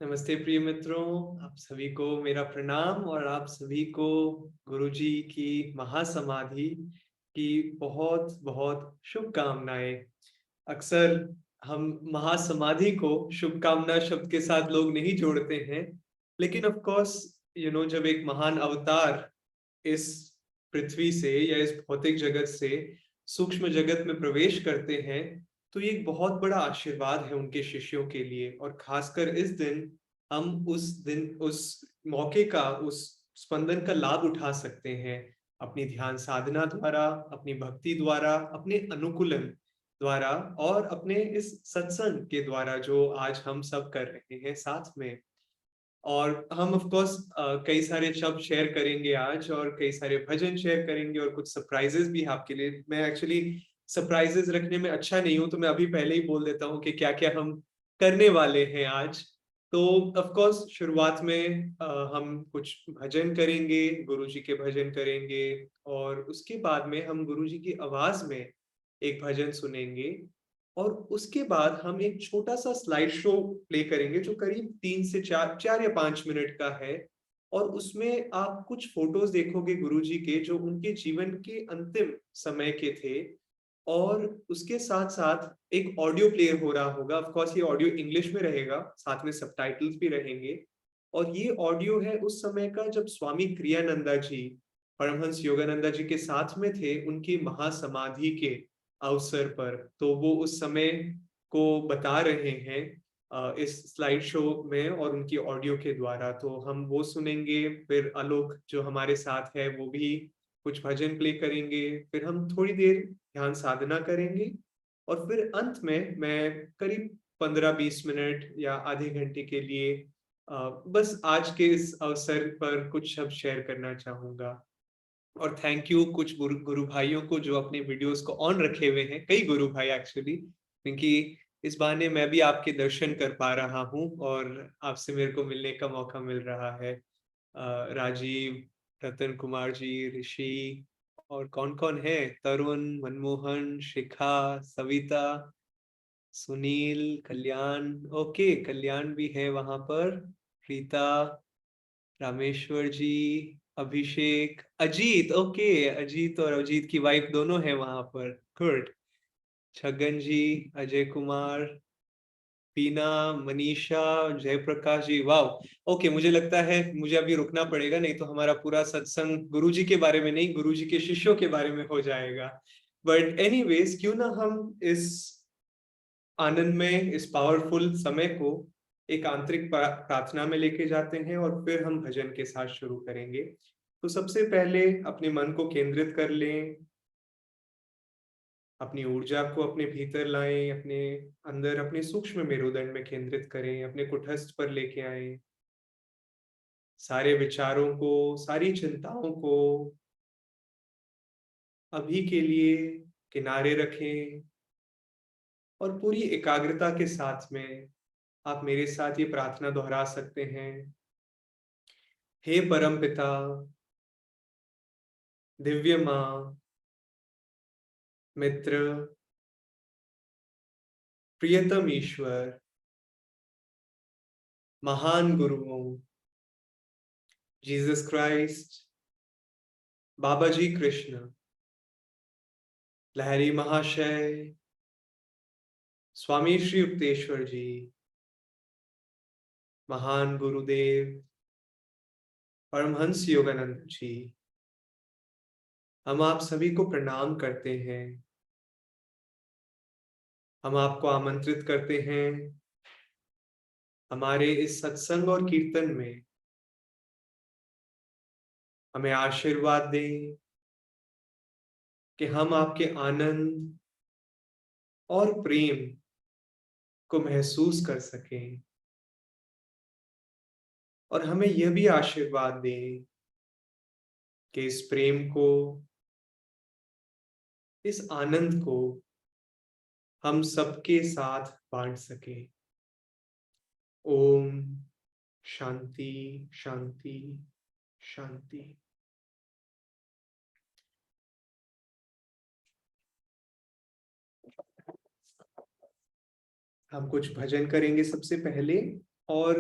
नमस्ते प्रिय मित्रों, आप सभी को मेरा प्रणाम और आप सभी को गुरुजी की महासमाधि की बहुत बहुत शुभकामनाएं। अक्सर हम महासमाधि को शुभकामना शब्द के साथ लोग नहीं जोड़ते हैं, लेकिन ऑफ कोर्स जब एक महान अवतार इस पृथ्वी से या इस भौतिक जगत से सूक्ष्म जगत में प्रवेश करते हैं, तो ये एक बहुत बड़ा आशीर्वाद है उनके शिष्यों के लिए। और खासकर इस दिन हम उस मौके का, उस स्पंदन का लाभ उठा सकते हैं अपनी ध्यान साधना द्वारा, अपनी भक्ति द्वारा, अपने अनुकूलन द्वारा और अपने इस सत्संग के द्वारा जो आज हम सब कर रहे हैं साथ में। और हम ऑफ कोर्स कई सारे शब्द शेयर करेंगे आज और कई सारे भजन शेयर करेंगे और कुछ सरप्राइजेस भी आपके लिए। मैं एक्चुअली सरप्राइजेस रखने में अच्छा नहीं हूं, तो मैं अभी पहले ही बोल देता हूं कि क्या क्या हम करने वाले हैं आज। तो ऑफ कोर्स शुरुआत में हम कुछ भजन करेंगे, गुरुजी के भजन करेंगे और उसके बाद में हम गुरुजी की आवाज में एक भजन सुनेंगे। और उसके बाद हम एक छोटा सा स्लाइड शो प्ले करेंगे जो करीब 3 से 4 या 5 मिनट का है। और उसमें आप कुछ फोटोज देखोगे गुरुजी के जो उनके जीवन के अंतिम समय के थे। और उसके साथ साथ एक ऑडियो प्लेयर हो रहा होगा। ऑफ कोर्स ये ऑडियो इंग्लिश में रहेगा, साथ में सबटाइटल्स भी रहेंगे। और ये ऑडियो है उस समय का जब स्वामी क्रियानंदा जी, परमहंस योगानंदा जी के साथ में थे, उनकी महासमाधि के अवसर पर। तो वो उस समय को बता रहे हैं इस स्लाइड शो में और उनकी ऑडियो के द्वारा। तो हम वो सुनेंगे, फिर आलोक जो हमारे साथ है वो भी कुछ भजन प्ले करेंगे, फिर हम थोड़ी देर ध्यान साधना करेंगे और फिर अंत में मैं करीब 15-20 मिनट या आधे घंटे के लिए बस आज के इस अवसर पर कुछ शब्द शेयर करना चाहूंगा। और थैंक यू कुछ गुरु भाइयों को जो अपने वीडियोस को ऑन रखे हुए हैं, कई गुरु भाई एक्चुअली, क्योंकि इस बहाने मैं भी आपके दर्शन कर पा रहा हूँ और आपसे मेरे को मिलने का मौका मिल रहा है। राजीव, रतन कुमार जी, ऋषि और कौन कौन है, तरुण, मनमोहन, शिखा, सविता, सुनील, कल्याण, ओके कल्याण भी है वहां पर, प्रीता, रामेश्वर जी, अभिषेक, अजीत, ओके अजीत और अजीत की वाइफ दोनों है वहां पर, गुड। छगन जी, अजय कुमार, पीना, मनीषा, जयप्रकाश जी, वाह। ओके, मुझे लगता है मुझे अभी रुकना पड़ेगा, नहीं तो हमारा पूरा सत्संग गुरुजी के बारे में नहीं, गुरुजी के शिष्यों के बारे में हो जाएगा। बट एनीवेज, क्यों ना हम इस आनंद में, इस पावरफुल समय को एक आंतरिक प्रार्थना में लेके जाते हैं और फिर हम भजन के साथ शुरू करेंगे। तो सबसे पहले अपने मन को केंद्रित कर लें, अपनी ऊर्जा को अपने भीतर लाएं, अपने अंदर, अपने सूक्ष्म मेरुदंड में केंद्रित करें, अपने कुटस्थ पर लेके आए। सारे विचारों को, सारी चिंताओं को अभी के लिए किनारे रखें और पूरी एकाग्रता के साथ में आप मेरे साथ ये प्रार्थना दोहरा सकते हैं। हे परम पिता, दिव्य माँ, मित्र, प्रियतम ईश्वर, महान गुरुओं, जीसस क्राइस्ट, बाबा जी कृष्ण, लहरी महाशय, स्वामी श्री युक्तेश्वर जी, महान गुरुदेव, परमहंस योगानंद जी, हम आप सभी को प्रणाम करते हैं। हम आपको आमंत्रित करते हैं हमारे इस सत्संग और कीर्तन में हमें आशीर्वाद दें कि हम आपके आनंद और प्रेम को महसूस कर सकें। और हमें यह भी आशीर्वाद दें कि इस प्रेम को, इस आनंद को हम सबके साथ बांट सकें। ओम शांति शांति शांति। हम कुछ भजन करेंगे सबसे पहले। और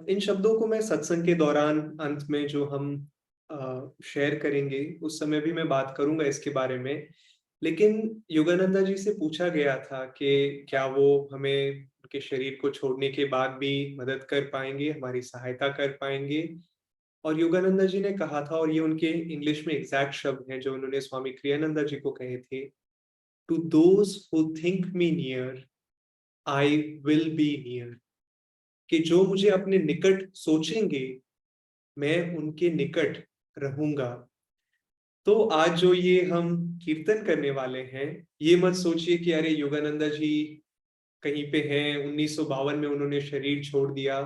इन शब्दों को मैं सत्संग के दौरान अंत में जो हम शेयर करेंगे उस समय भी मैं बात करूंगा इसके बारे में। लेकिन योगानंदा जी से पूछा गया था कि क्या वो हमें उनके शरीर को छोड़ने के बाद भी मदद कर पाएंगे, हमारी सहायता कर पाएंगे। और योगानंदा जी ने कहा था, और ये उनके इंग्लिश में एग्जैक्ट शब्द हैं जो उन्होंने स्वामी क्रियानंदा जी को कहे थे, to those who think me near I will be near. कि जो मुझे अपने निकट सोचेंगे मैं उनके निकट रहूंगा। तो आज जो ये हम कीर्तन करने वाले हैं, ये मत सोचिए कि अरे योगानंदा जी कहीं पे हैं, 1952 में उन्होंने शरीर छोड़ दिया।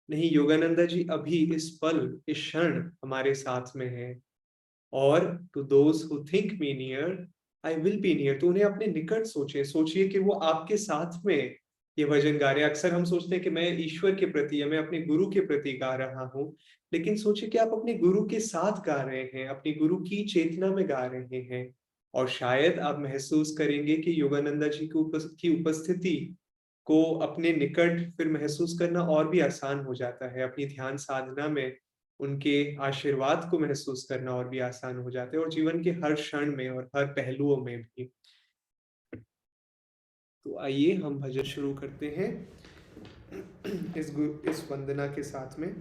नहीं, योगानंदा जी अभी इस पल इस क्षण हमारे साथ में हैं। और to those who think me near I will be near. तो उन्हें अपने निकट सोचिए, सोचिए कि वो आपके साथ में ये भजन गा रहे हैं। अक्सर हम सोचते हैं कि मैं ईश्वर के प्रति या मैं अपने गुरु के प्रति गा रहा हूँ, लेकिन सोचिए कि आप अपने गुरु के साथ गा रहे हैं, अपने गुरु की चेतना में गा रहे हैं। और शायद आप महसूस करेंगे कि योगानंदा जी की उपस्थिति को अपने निकट फिर महसूस करना और भी आसान हो जाता है। अपनी ध्यान साधना में उनके आशीर्वाद को महसूस करना और भी आसान हो जाता है, और जीवन के हर क्षण में और हर पहलुओं में भी। तो आइए हम भजन शुरू करते हैं इस वंदना के साथ में।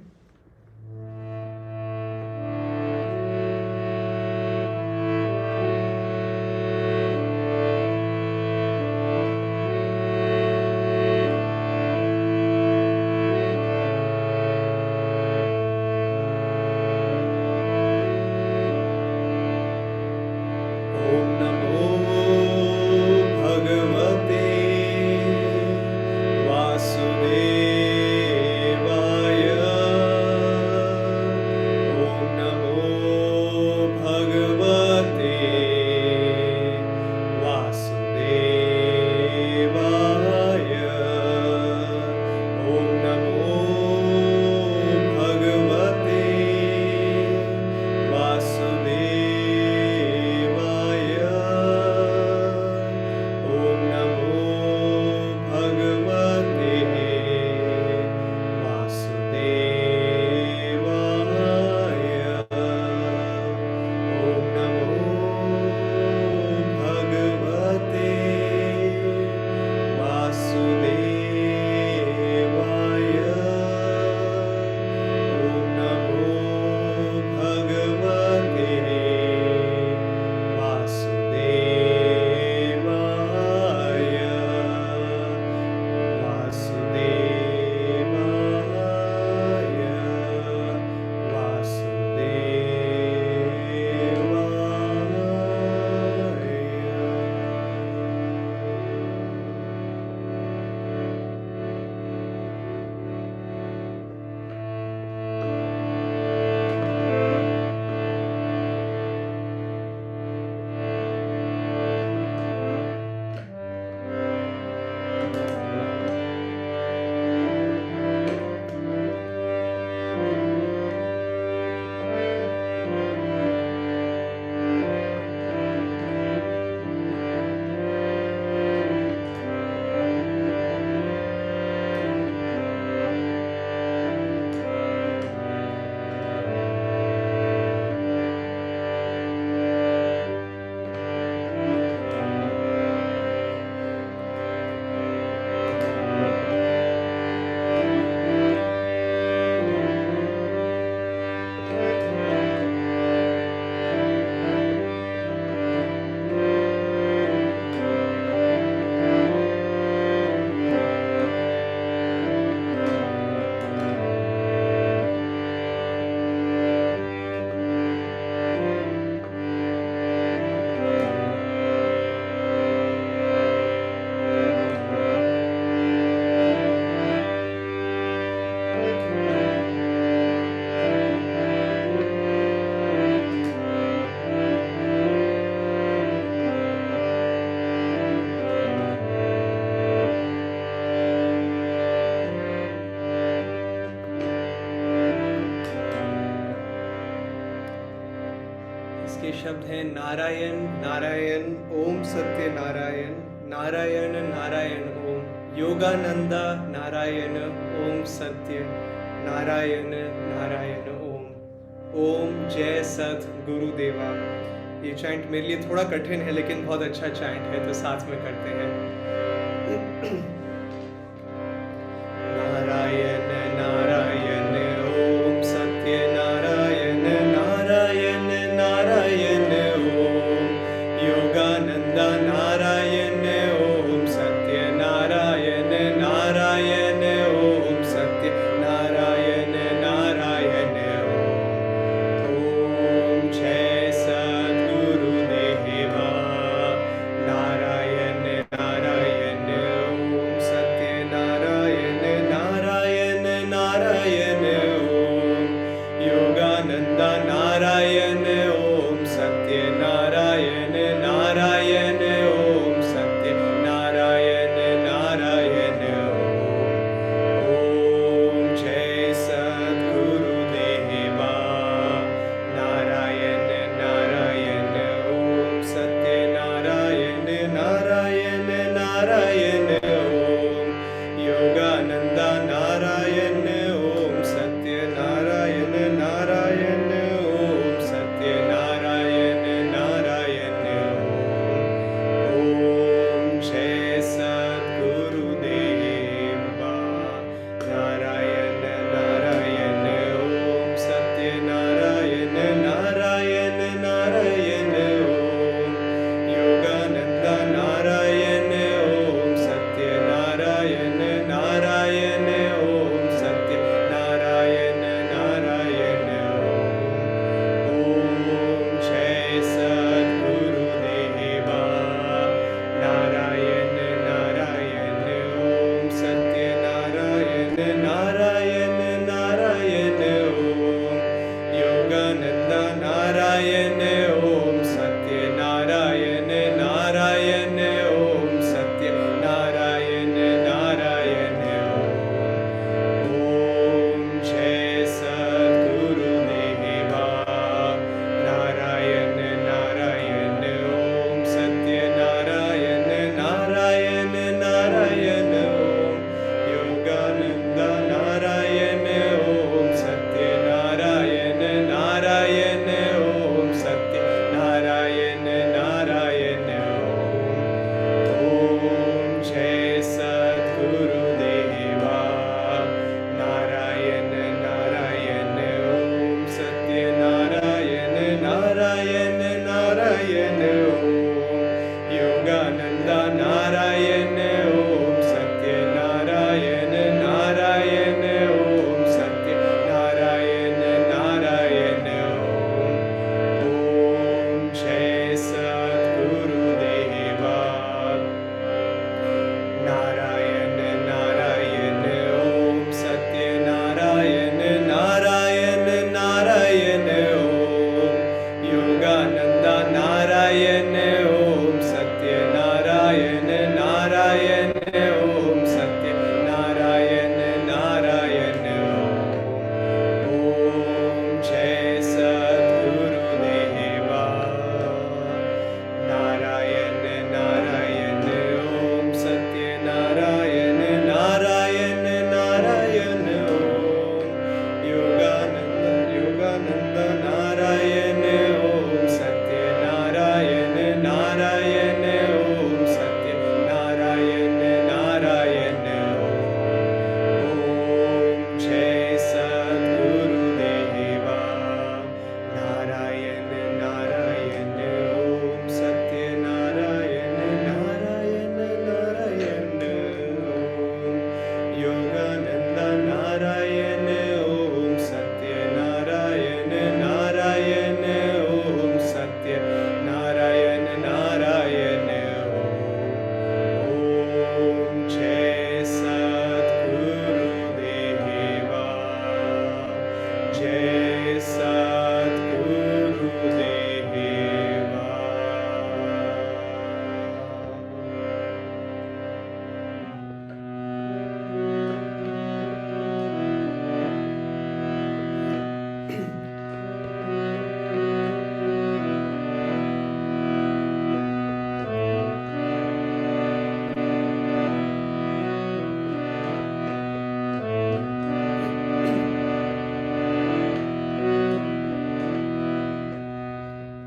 इसके शब्द हैं नारायण नारायण ओम सत्य नारायण, नारायण नारायण ओम। योगानंदा नारायण ओम सत्य नारायण नारायण ओम। ओम जय सत गुरुदेवा। ये चैंट मेरे लिए थोड़ा कठिन है लेकिन बहुत अच्छा चैंट है, तो साथ में करते हैं। नारायण नारायण ओम सत्य नारायण नारायण नारायण ओम। योगानंदा नारायण ओम सत्य नारायण नारायण ओम सत्य नारायण नारायण ओम। ओम जय सद्गुरुदेवा। नारायण नारायण ओम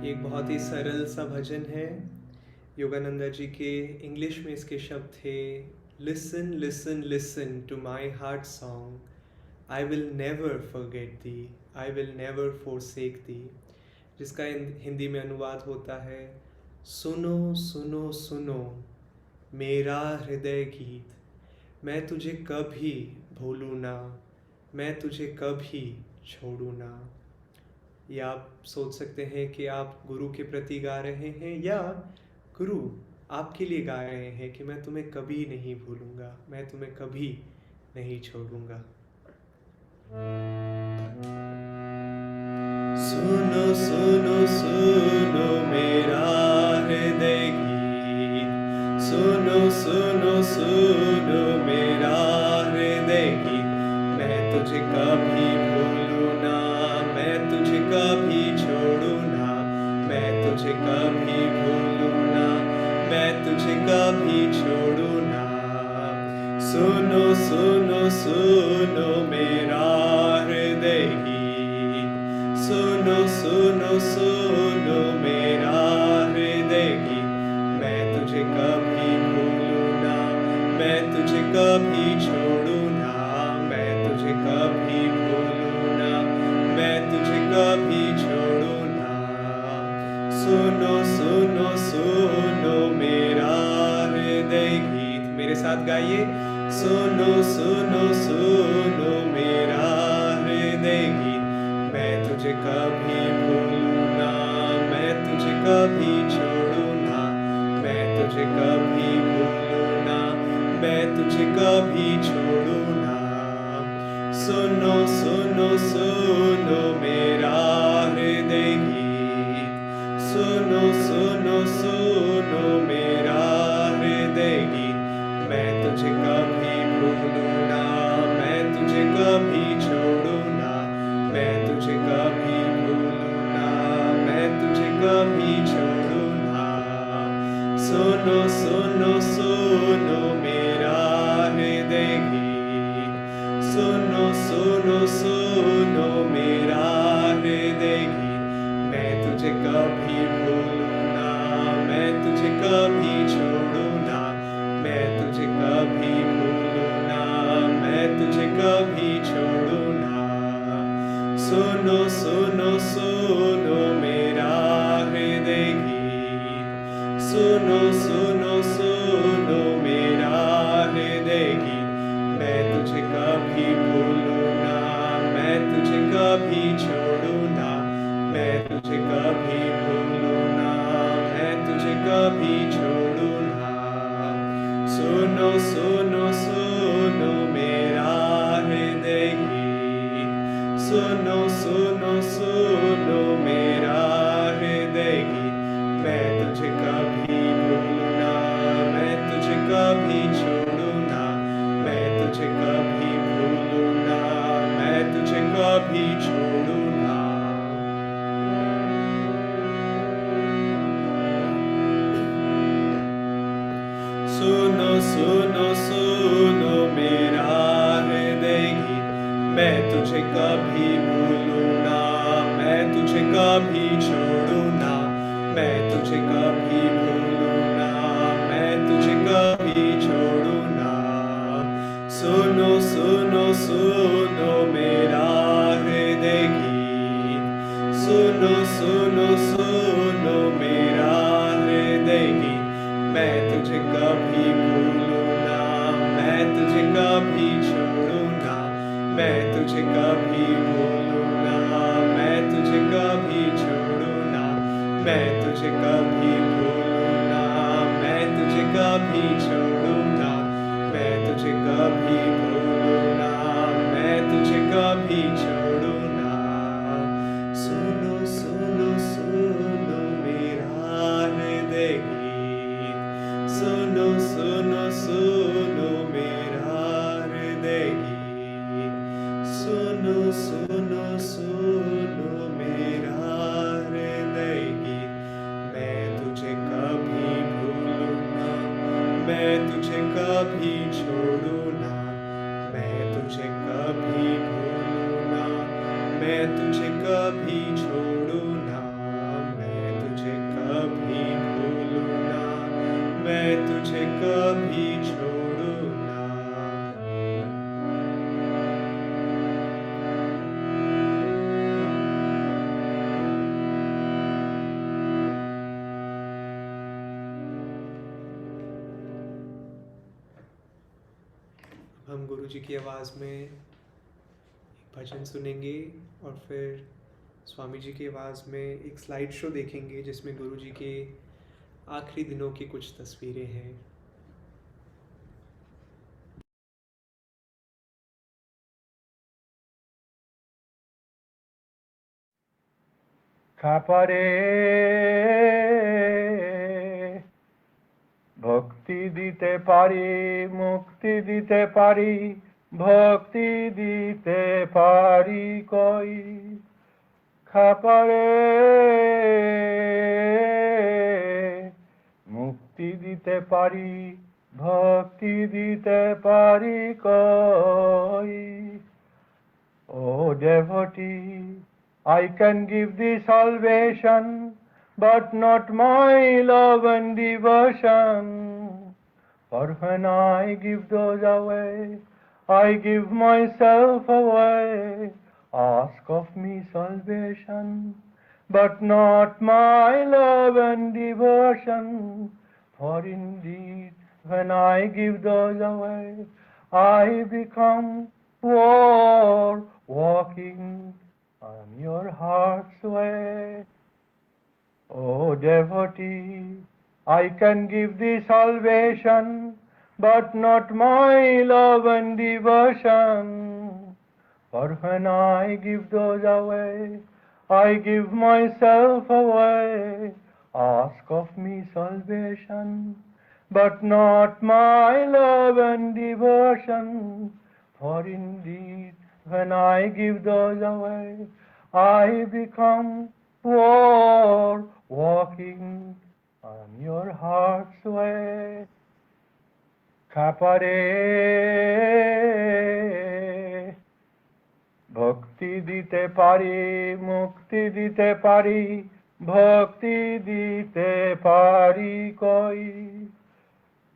ये एक बहुत ही सरल सा भजन है। योगानंदा जी के इंग्लिश में इसके शब्द थे, listen listen listen to my heart song, I will never forget thee, I will never forsake दी, जिसका हिंदी में अनुवाद होता है, सुनो सुनो सुनो मेरा हृदय गीत, मैं तुझे कभी भूलूँ ना, मैं तुझे कभी छोड़ूँ ना। या आप सोच सकते हैं कि आप गुरु के प्रति गा रहे हैं, या गुरु आपके लिए गा रहे हैं कि मैं तुम्हें कभी नहीं भूलूंगा, मैं तुम्हें कभी नहीं छोड़ूंगा। सुनो सुनो सुनो मेरा हृदय गीत, सुनो सुनो सुनो मेरा हृदय गीत, मैं तुझे कभी भूलूं ना, मैं तुझे कभी छोड़ूं ना, मैं तुझे कभी भूलूं ना, मैं तुझे कभी छोड़ूं ना। सुनो सुनो सुनो मेरा हृदय गीत, सुनो सुनो सुनो मेरा हृदय गीत, मैं तुझे कभी भूलूं ना, मैं तुझे कभी छोड़ूं ना, मैं तुझे कभी भूलूं ना, मैं तुझे कभी छोड़ूं ना। सुनो सुनो सुनो मेरा हृदय गीत, मेरे साथ गाइए, सुनो सुनो सुनो मेरा हृदय गीत, मैं तुझे कभी भूलूं ना, मैं तुझे कभी छोड़ूं ना, मैं तुझे कभी भूलूं ना, मैं तुझे कभी छोड़ूं ना। सुनो सुनो सुनो मेरा हृदय गीत, सुनो सुनो सुनो मेरा हृदय गीत, मैं तुझे कभी भूलूं ना, मैं तुझे कभी छोड़ूं ना, मैं तुझे कभी भूलूं ना, मैं तुझे कभी छोड़ूं ना। सुनो सुनो सुनो मेरा हृदय गीत, सुनो सुनो सुनो मेरा हृदय गीत, मैं तुझे कभी भूलूं ना, मैं तुझे कभी छोड़ूं ना, मैं तुझे कभी भूलूं ना, मैं तुझे कभी छोड़ूं ना। सुनो सुनो सुनो मेरा हृदय गीत, सुनो सुनो सुनो मेरा हृदय गीत, मैं तुझे कभी भूलूं ना, मैं तुझे कभी छोड़ूं ना, मैं तुझे कभी भूलूं ना, मैं तुझे कभी छोड़ूं ना। सुनो सुनो सुनो मेरा हृदय गीत, सुनो सुनो सुनो मेरा हृदय गीत, मैं तुझे कभी भूलूं ना, मैं तुझे कभी छोड़ूं ना, मैं तुझे कभी भूलूं ना, मैं तुझे कभी छोड़ूं ना। सुनो सुनो सुनो मेरा हृदय गीत, मैं तुझे कभी भूलूं ना, मैं तुझे कभी छोड़ूं ना, मैं तुझे कभी भूलूं ना, मैं तुझे कभी छोड़ूं ना। सुनो सुनो सुनो मेरा हृदय गीत, सुनो सुनो सुनो मेरा हृदय गीत, मैं तुझे कभी भूलूं ना, मैं तुझे कभी छोड़ूं ना, मैं तुझे कभी भूलूं ना, मैं तुझे कभी छोड़ूं ना, मैं तुझे कभी भूलूं ना, मैं तुझे कभी छोड़ूं ना, मैं तुझे कभी भूलूं ना, मैं तुझे कभी छोड़ूं ना। सुनो सुनो सुनो मेरा हृदय गीत, सुनो सुनो सुनो मेरा हृदय गीत, सुनो सुनो सुनो मेरा हृदय गीत, मैं तुझे कभी भूलूं ना, मैं तुझे कभी छोड़ूं ना, मैं तुझे कभी भूलूं ना, मैं तुझे कभी छोड़ूं ना, मैं गुरु जी की आवाज़ में एक भजन सुनेंगे और फिर स्वामी जी की आवाज़ में एक स्लाइड शो देखेंगे जिसमें गुरु जी के आखिरी दिनों की कुछ तस्वीरें हैं। খাপারে ভক্তি দিতে পারি, মুক্তি দিতে পারি, ভক্তি দিতে পারি কই। খাপারে মুক্তি দিতে পারি, ভক্তি দিতে পারি কই। Oh devotee, I can give thee salvation, but not my love and devotion. For when I give those away, I give myself away. Ask of me salvation, but not my love and devotion. For indeed, when I give those away, I become poor, walking on your heart's way. O devotee, I can give thee salvation, but not my love and devotion. For when I give those away, I give myself away. Ask of me salvation, but not my love and devotion. For indeed, when I give those away, I become poor, walking on your heart's way. খাপারে ভক্তি দিতে পারি, মুক্তি দিতে পারি, ভক্তি দিতে পারি কই।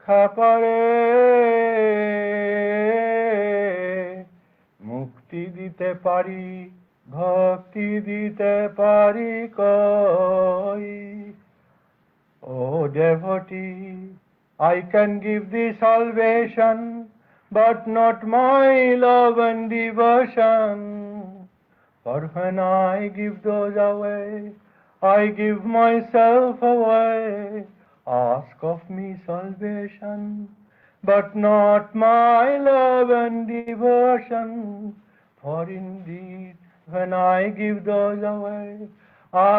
খাপারে মুক্তি দিতে পারি, ভক্তি দিতে পারি কই। O devotee, I can give thee salvation, but not my love and devotion. For when I give those away, I give myself away. Ask of me salvation, but not my love and devotion. For indeed, when I give those away,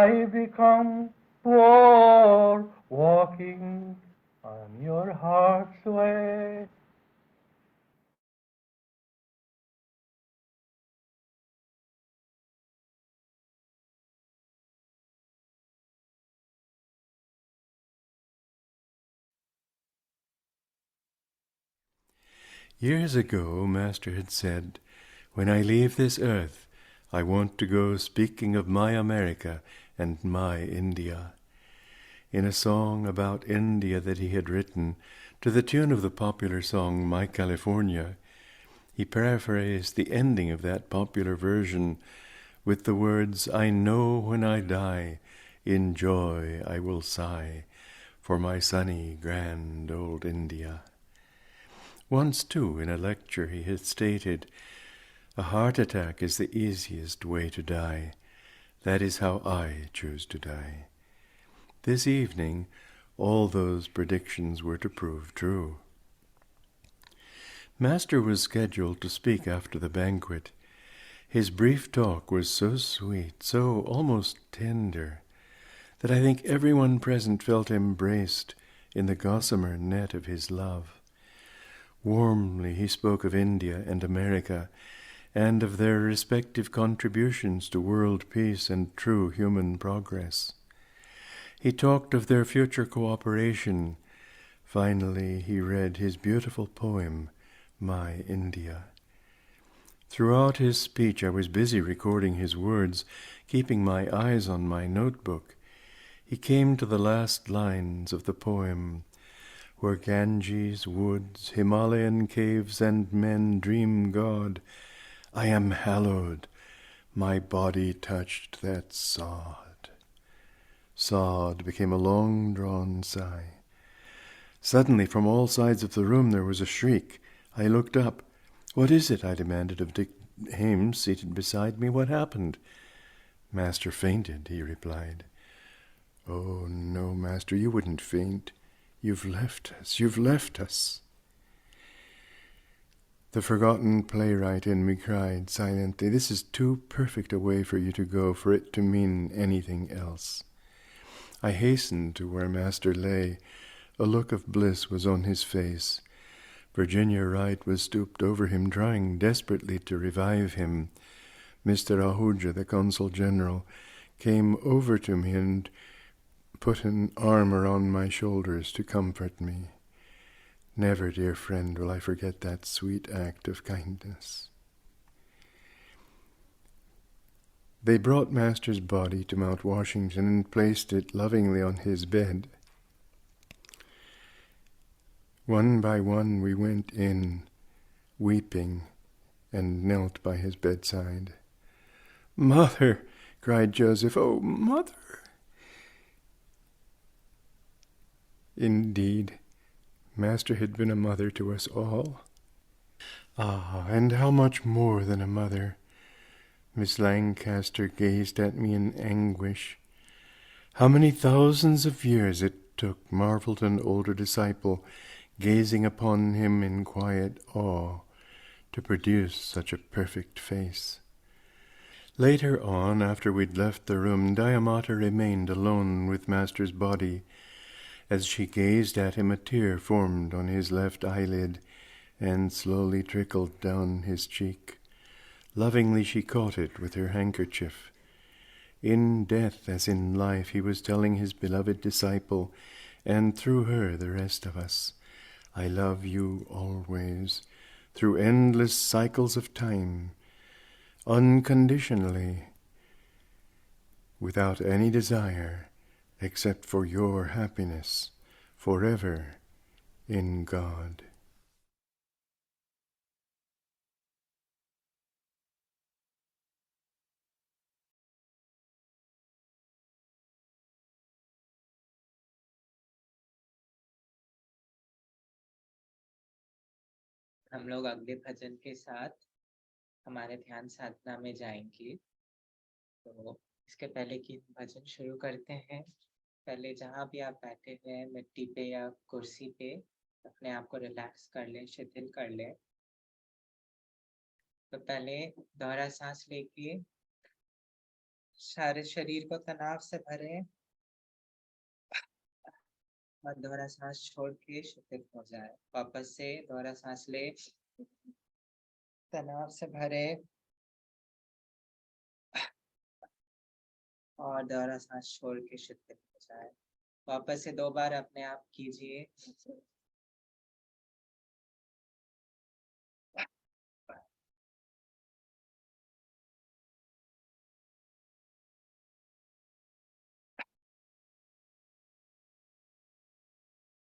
I become poor, walking on your heart's way. Years ago, Master had said, "When I leave this earth, I want to go speaking of my America and my India." In a song about India that he had written to the tune of the popular song My California, he paraphrased the ending of that popular version with the words, "I know when I die, in joy I will sigh for my sunny, grand old India." Once, too, in a lecture he had stated, "A heart attack is the easiest way to die. That is how I choose to die." This evening, all those predictions were to prove true. Master was scheduled to speak after the banquet. His brief talk was so sweet, so almost tender, that I think everyone present felt embraced in the gossamer net of his love. Warmly he spoke of India and America, and of their respective contributions to world peace and true human progress. He talked of their future cooperation. Finally, he read his beautiful poem, My India. Throughout his speech, I was busy recording his words, keeping my eyes on my notebook. He came to the last lines of the poem, "Where Ganges, woods, Himalayan caves, and men dream God, I am hallowed, my body touched that sod." Sod became a long-drawn sigh. Suddenly, from all sides of the room, there was a shriek. I looked up. "What is it?" I demanded of Dick Hames, seated beside me. "What happened?" "Master fainted," he replied. "Oh, no, Master, you wouldn't faint. You've left us. You've left us." The forgotten playwright in me cried silently, "This is too perfect a way for you to go, for it to mean anything else." I hastened to where Master lay. A look of bliss was on his face. Virginia Wright was stooped over him, trying desperately to revive him. Mr. Ahuja, the Consul General, came over to me and put an arm around my shoulders to comfort me. Never, dear friend, will I forget that sweet act of kindness. They brought Master's body to Mount Washington and placed it lovingly on his bed. One by one we went in, weeping, and knelt by his bedside. "Mother!" cried Joseph. "Oh, Mother!" Indeed, Master had been a mother to us all. Ah, and how much more than a mother! Miss Lancaster gazed at me in anguish. How many thousands of years it took, marveled an older disciple, gazing upon him in quiet awe, to produce such a perfect face. Later on, after we'd left the room, Dayamata remained alone with Master's body. As she gazed at him, a tear formed on his left eyelid and slowly trickled down his cheek. Lovingly she caught it with her handkerchief. In death as in life, he was telling his beloved disciple, and through her the rest of us, "I love you always, through endless cycles of time, unconditionally, without any desire except for your happiness, forever in God." हम लोग अगले भजन के साथ हमारे ध्यान साधना में जाएंगे। तो इसके पहले कि भजन शुरू करते हैं, पहले जहाँ भी आप बैठे हैं, मिट्टी पे या कुर्सी पे, अपने आप को रिलैक्स कर लें, शिथिल कर लें। तो पहले गहरा सांस लेके सारे शरीर को तनाव से भरें और दोहरा सांस छोड़ के शिथिल हो जाए। वापस से दोहरा सांस ले, तनाव से भरे और दोहरा सांस छोड़ के शिथिल हो जाए। वापस से 2 बार अपने आप कीजिए।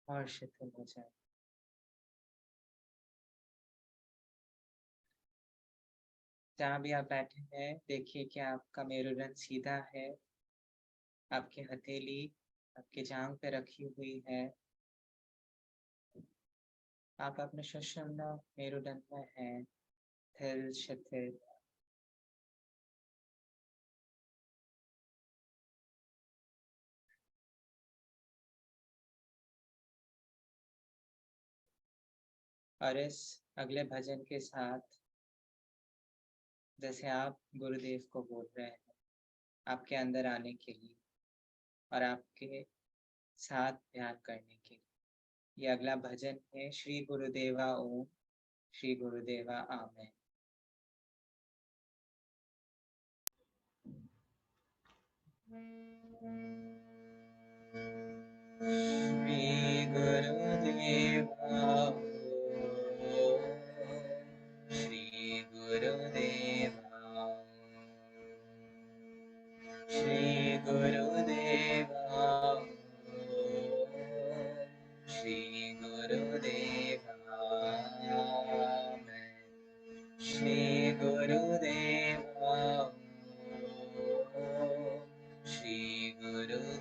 और शिथिल हो जाए। जहाँ भी आप बैठे हैं, देखिए कि आपका मेरुदंड सीधा है, आपकी हथेली आपकी जांघ पे रखी हुई है, आप अपने सुषुम्ना मेरुदंड में हैं, स्थिर शिथिल। और इस अगले भजन के साथ जैसे आप गुरुदेव को बोल रहे हैं आपके अंदर आने के लिए और आपके साथ ध्यान करने के लिए, ये अगला भजन है श्री गुरुदेवा ओम, श्री गुरुदेवा आमेन। श्री गुरुदेवा ओम, श्री गुरुदेवा, श्री गुरुदेवा ओम, श्री गुरुदेवा आमेन। श्री गुरुदेवा ओम, श्री गुरुदेवा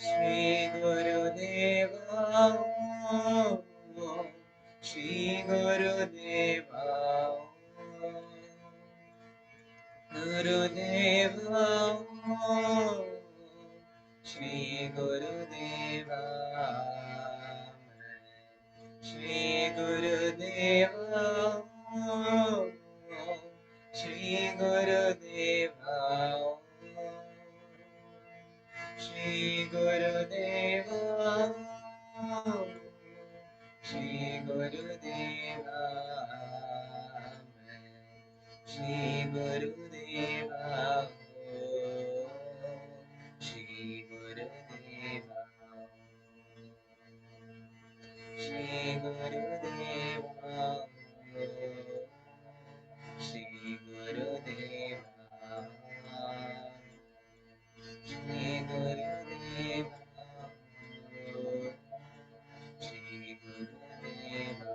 श्री गुरुदेवा श्री गुरुदेवा गुरुदेवा श्री गुरुदेवा श्री गुरुदेवा श्री गुरुदेवा श्री गुरुदेवा श्री गुरुदेवा श्री गुरुदेवा श्री गुरुदेवा श्री गुरुदेवा श्री गुरुदेवा श्री गुरुदेवा श्री गुरुदेवा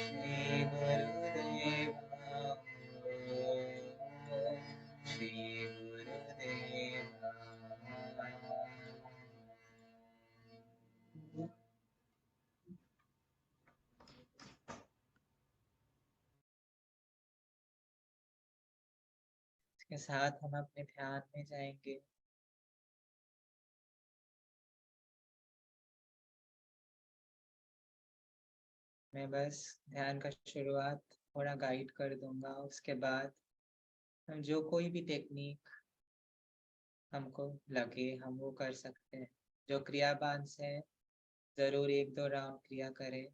श्री गुरुदेवा श्री गुरुदेवा इसके साथ हम अपने ध्यान में जाएंगे। मैं बस ध्यान का शुरुआत थोड़ा गाइड कर दूंगा, उसके बाद हम जो कोई भी टेक्निक हमको लगे हम वो कर सकते हैं। जो क्रियाबान से जरूर 1-2 राउंड क्रिया करें,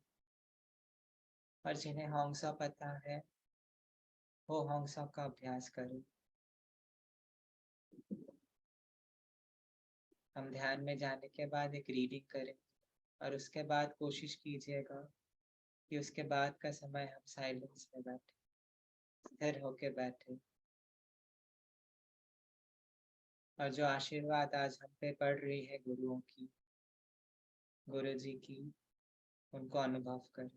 और जिन्हें होंगसा पता है वो होंगसा का अभ्यास करें। हम ध्यान में जाने के बाद एक रीडिंग करें, और उसके बाद कोशिश कीजिएगा कि उसके बाद का समय हम साइलेंस में बैठे, स्थिर होके बैठे, और जो आशीर्वाद आज हम पे पड़ रही है गुरुओं की, गुरु जी की, उनको अनुभव करें।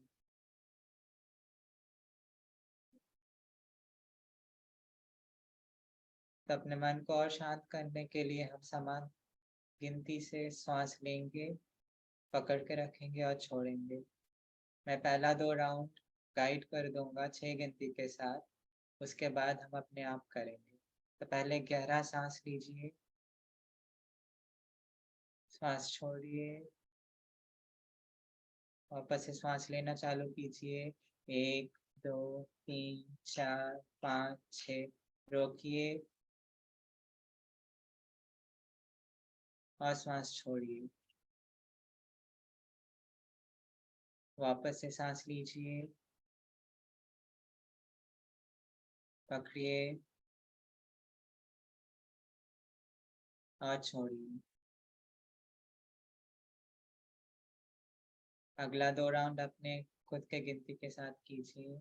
तो अपने मन को और शांत करने के लिए हम समान गिनती से श्वास लेंगे, पकड़ के रखेंगे और छोड़ेंगे। मैं पहला 2 राउंड गाइड कर दूंगा 6 गिनती के साथ, उसके बाद हम अपने आप करेंगे। तो पहले गहरा सांस लीजिए, श्वास छोड़िए, वापस से श्वास लेना चालू कीजिए। 1 2 3 4 5 6, रोकिए और श्वास छोड़िए। वापस से सांस लीजिए, पकड़िए और छोड़िए। अगला 2 राउंड अपने खुद के गिनती के साथ कीजिए।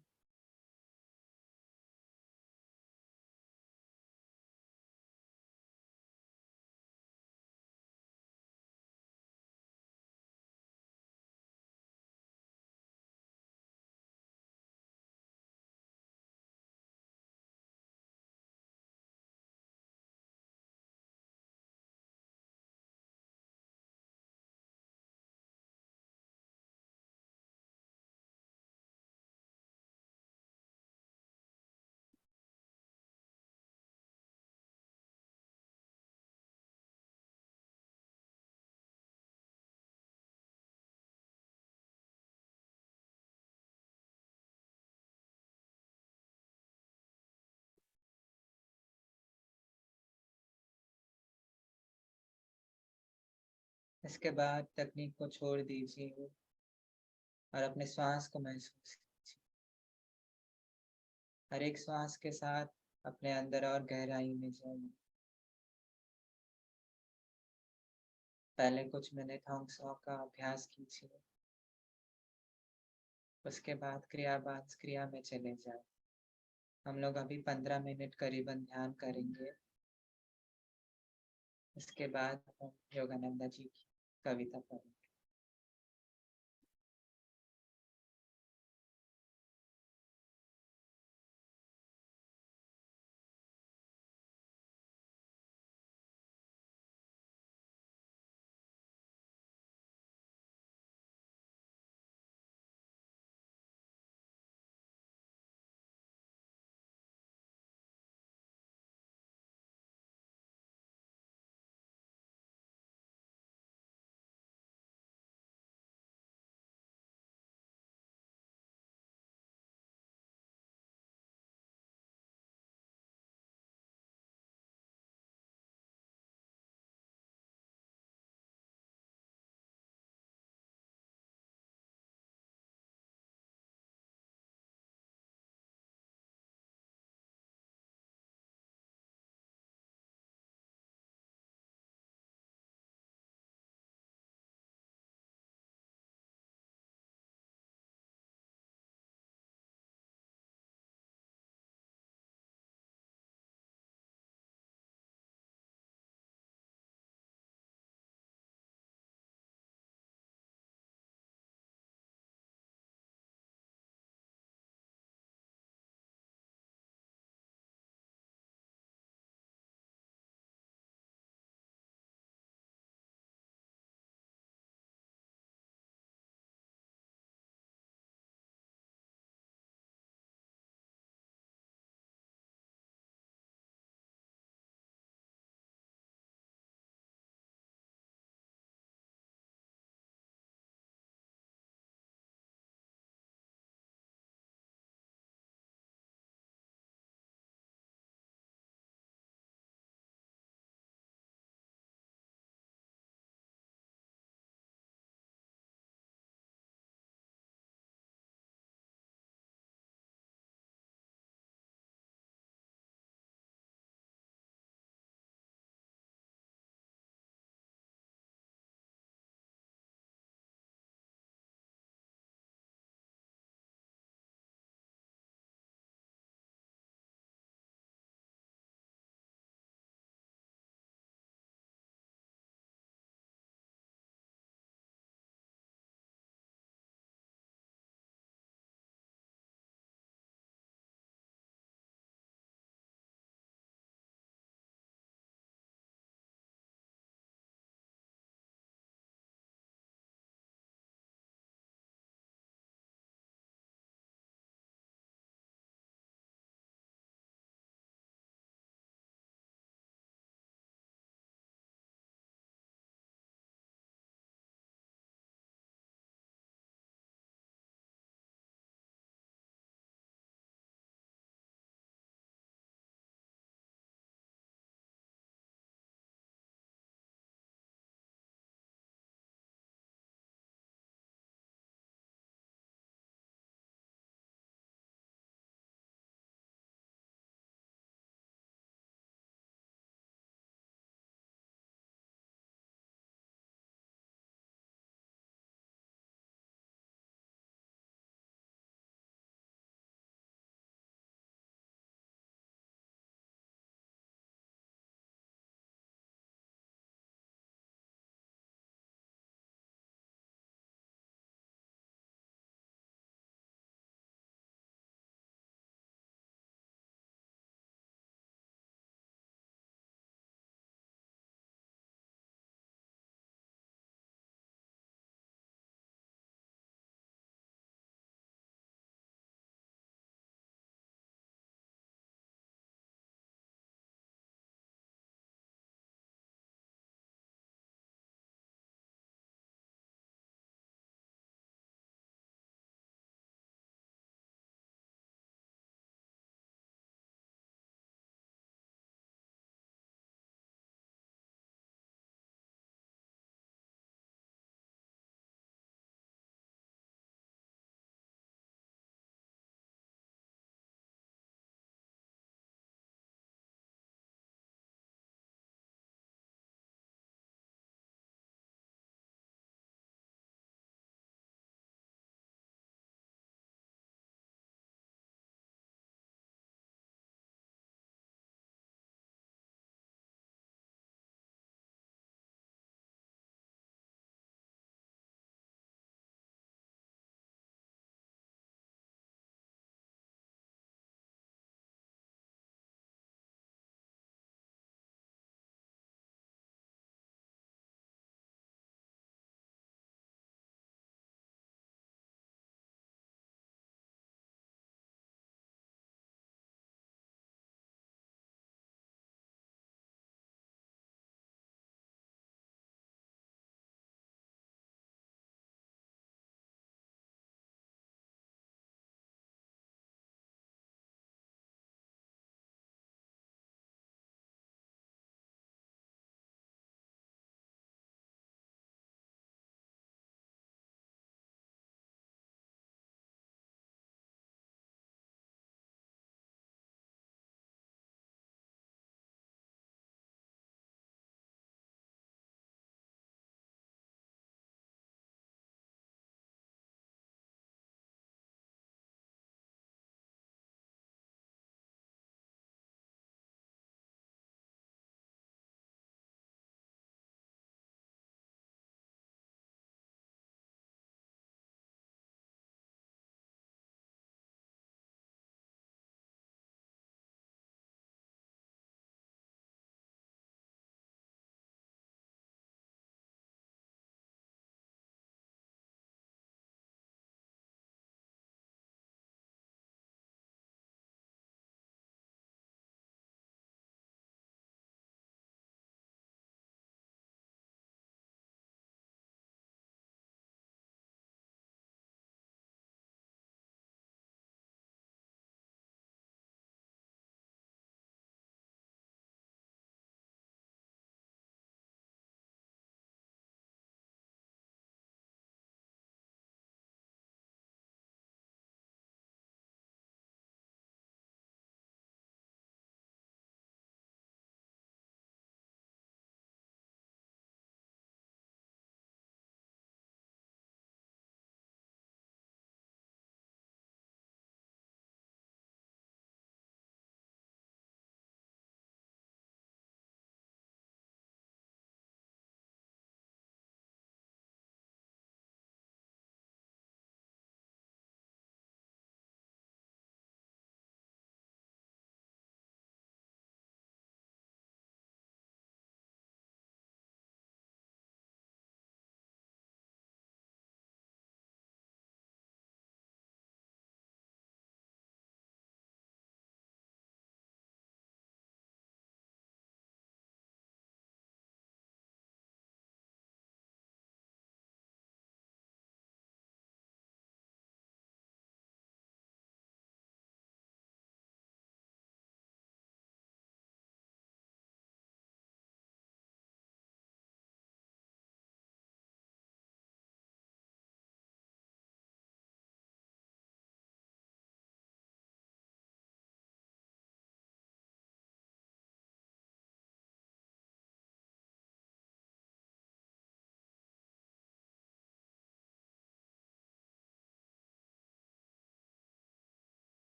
इसके बाद तकनीक को छोड़ दीजिए और अपने श्वास को महसूस कीजिए। हर एक श्वास के साथ अपने अंदर और गहराई में जाइए। पहले कुछ मिनट होंगसा का अभ्यास कीजिए, उसके बाद क्रियाबान क्रिया में चले जाए। हम लोग अभी 15 मिनट करीबन ध्यान करेंगे। इसके बाद हम योगानंदा जी की कविता पढ़ेंगे।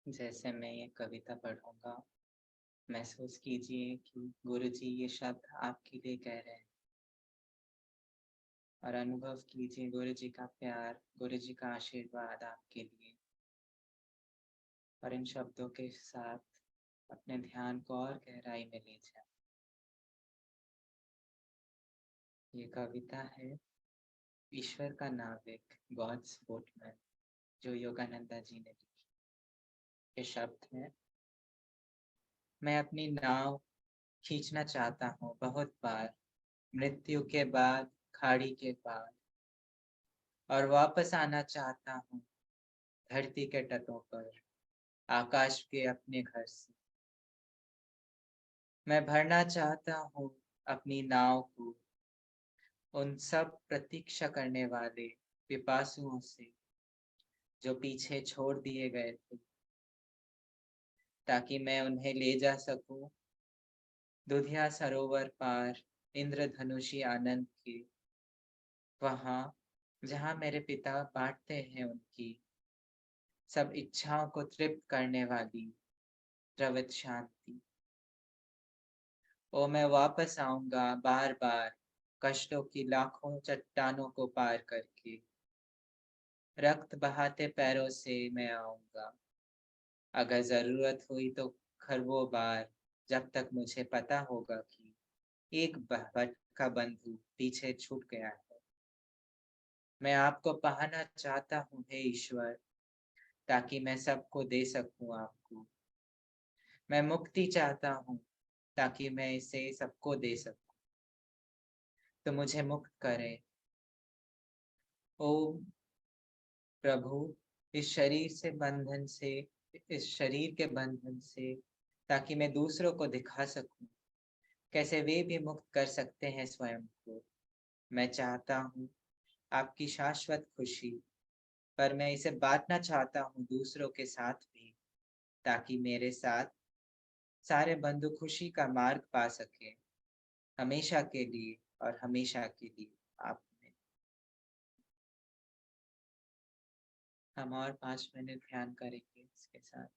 जैसे मैं ये कविता पढ़ूंगा, महसूस कीजिए कि गुरुजी ये शब्द आपके लिए कह रहे हैं और अनुभव कीजिए गुरुजी का प्यार, गुरुजी का आशीर्वाद आपके लिए। और इन शब्दों के साथ अपने ध्यान को और गहराई में ले जाए। ये कविता है ईश्वर का नाविक, गॉड्स बोटमैन, जो योगानंदा जी ने लिखी। ये शब्द है, मैं अपनी नाव खींचना चाहता हूँ बहुत बार, मृत्यु के बाद खाड़ी के पार, और वापस आना चाहता हूँ धरती के तटों पर, आकाश के अपने घर से। मैं भरना चाहता हूँ अपनी नाव को उन सब प्रतीक्षा करने वाले पिपासुओं से जो पीछे छोड़ दिए गए थे, ताकि मैं उन्हें ले जा सकूं दुधिया सरोवर पार, इंद्रधनुषी आनंद के, वहां जहां मेरे पिता बांटते हैं उनकी सब इच्छाओं को तृप्त करने वाली द्रवित शांति। ओ मैं वापस आऊंगा बार बार, कष्टों की लाखों चट्टानों को पार करके, रक्त बहाते पैरों से मैं आऊंगा। अगर जरूरत हुई तो खरबों बार, जब तक मुझे पता होगा कि एक भटका बंधु पीछे छूट गया है। मैं आपको पाना चाहता हूँ हे ईश्वर, ताकि मैं सबको दे सकूं आपको। मैं मुक्ति चाहता हूँ ताकि मैं इसे सबको दे सकूं। तो मुझे मुक्त करें ओ प्रभु, इस शरीर से बंधन से, इस शरीर के बंधन से, ताकि मैं दूसरों को दिखा सकूं कैसे वे भी मुक्त कर सकते हैं स्वयं को। मैं चाहता हूँ आपकी शाश्वत खुशी, पर मैं इसे बांटना चाहता हूँ दूसरों के साथ भी, ताकि मेरे साथ सारे बंधु खुशी का मार्ग पा सके, हमेशा के लिए और हमेशा के लिए आप में। हम और 5 मिनट ध्यान करेंगे इसके साथ।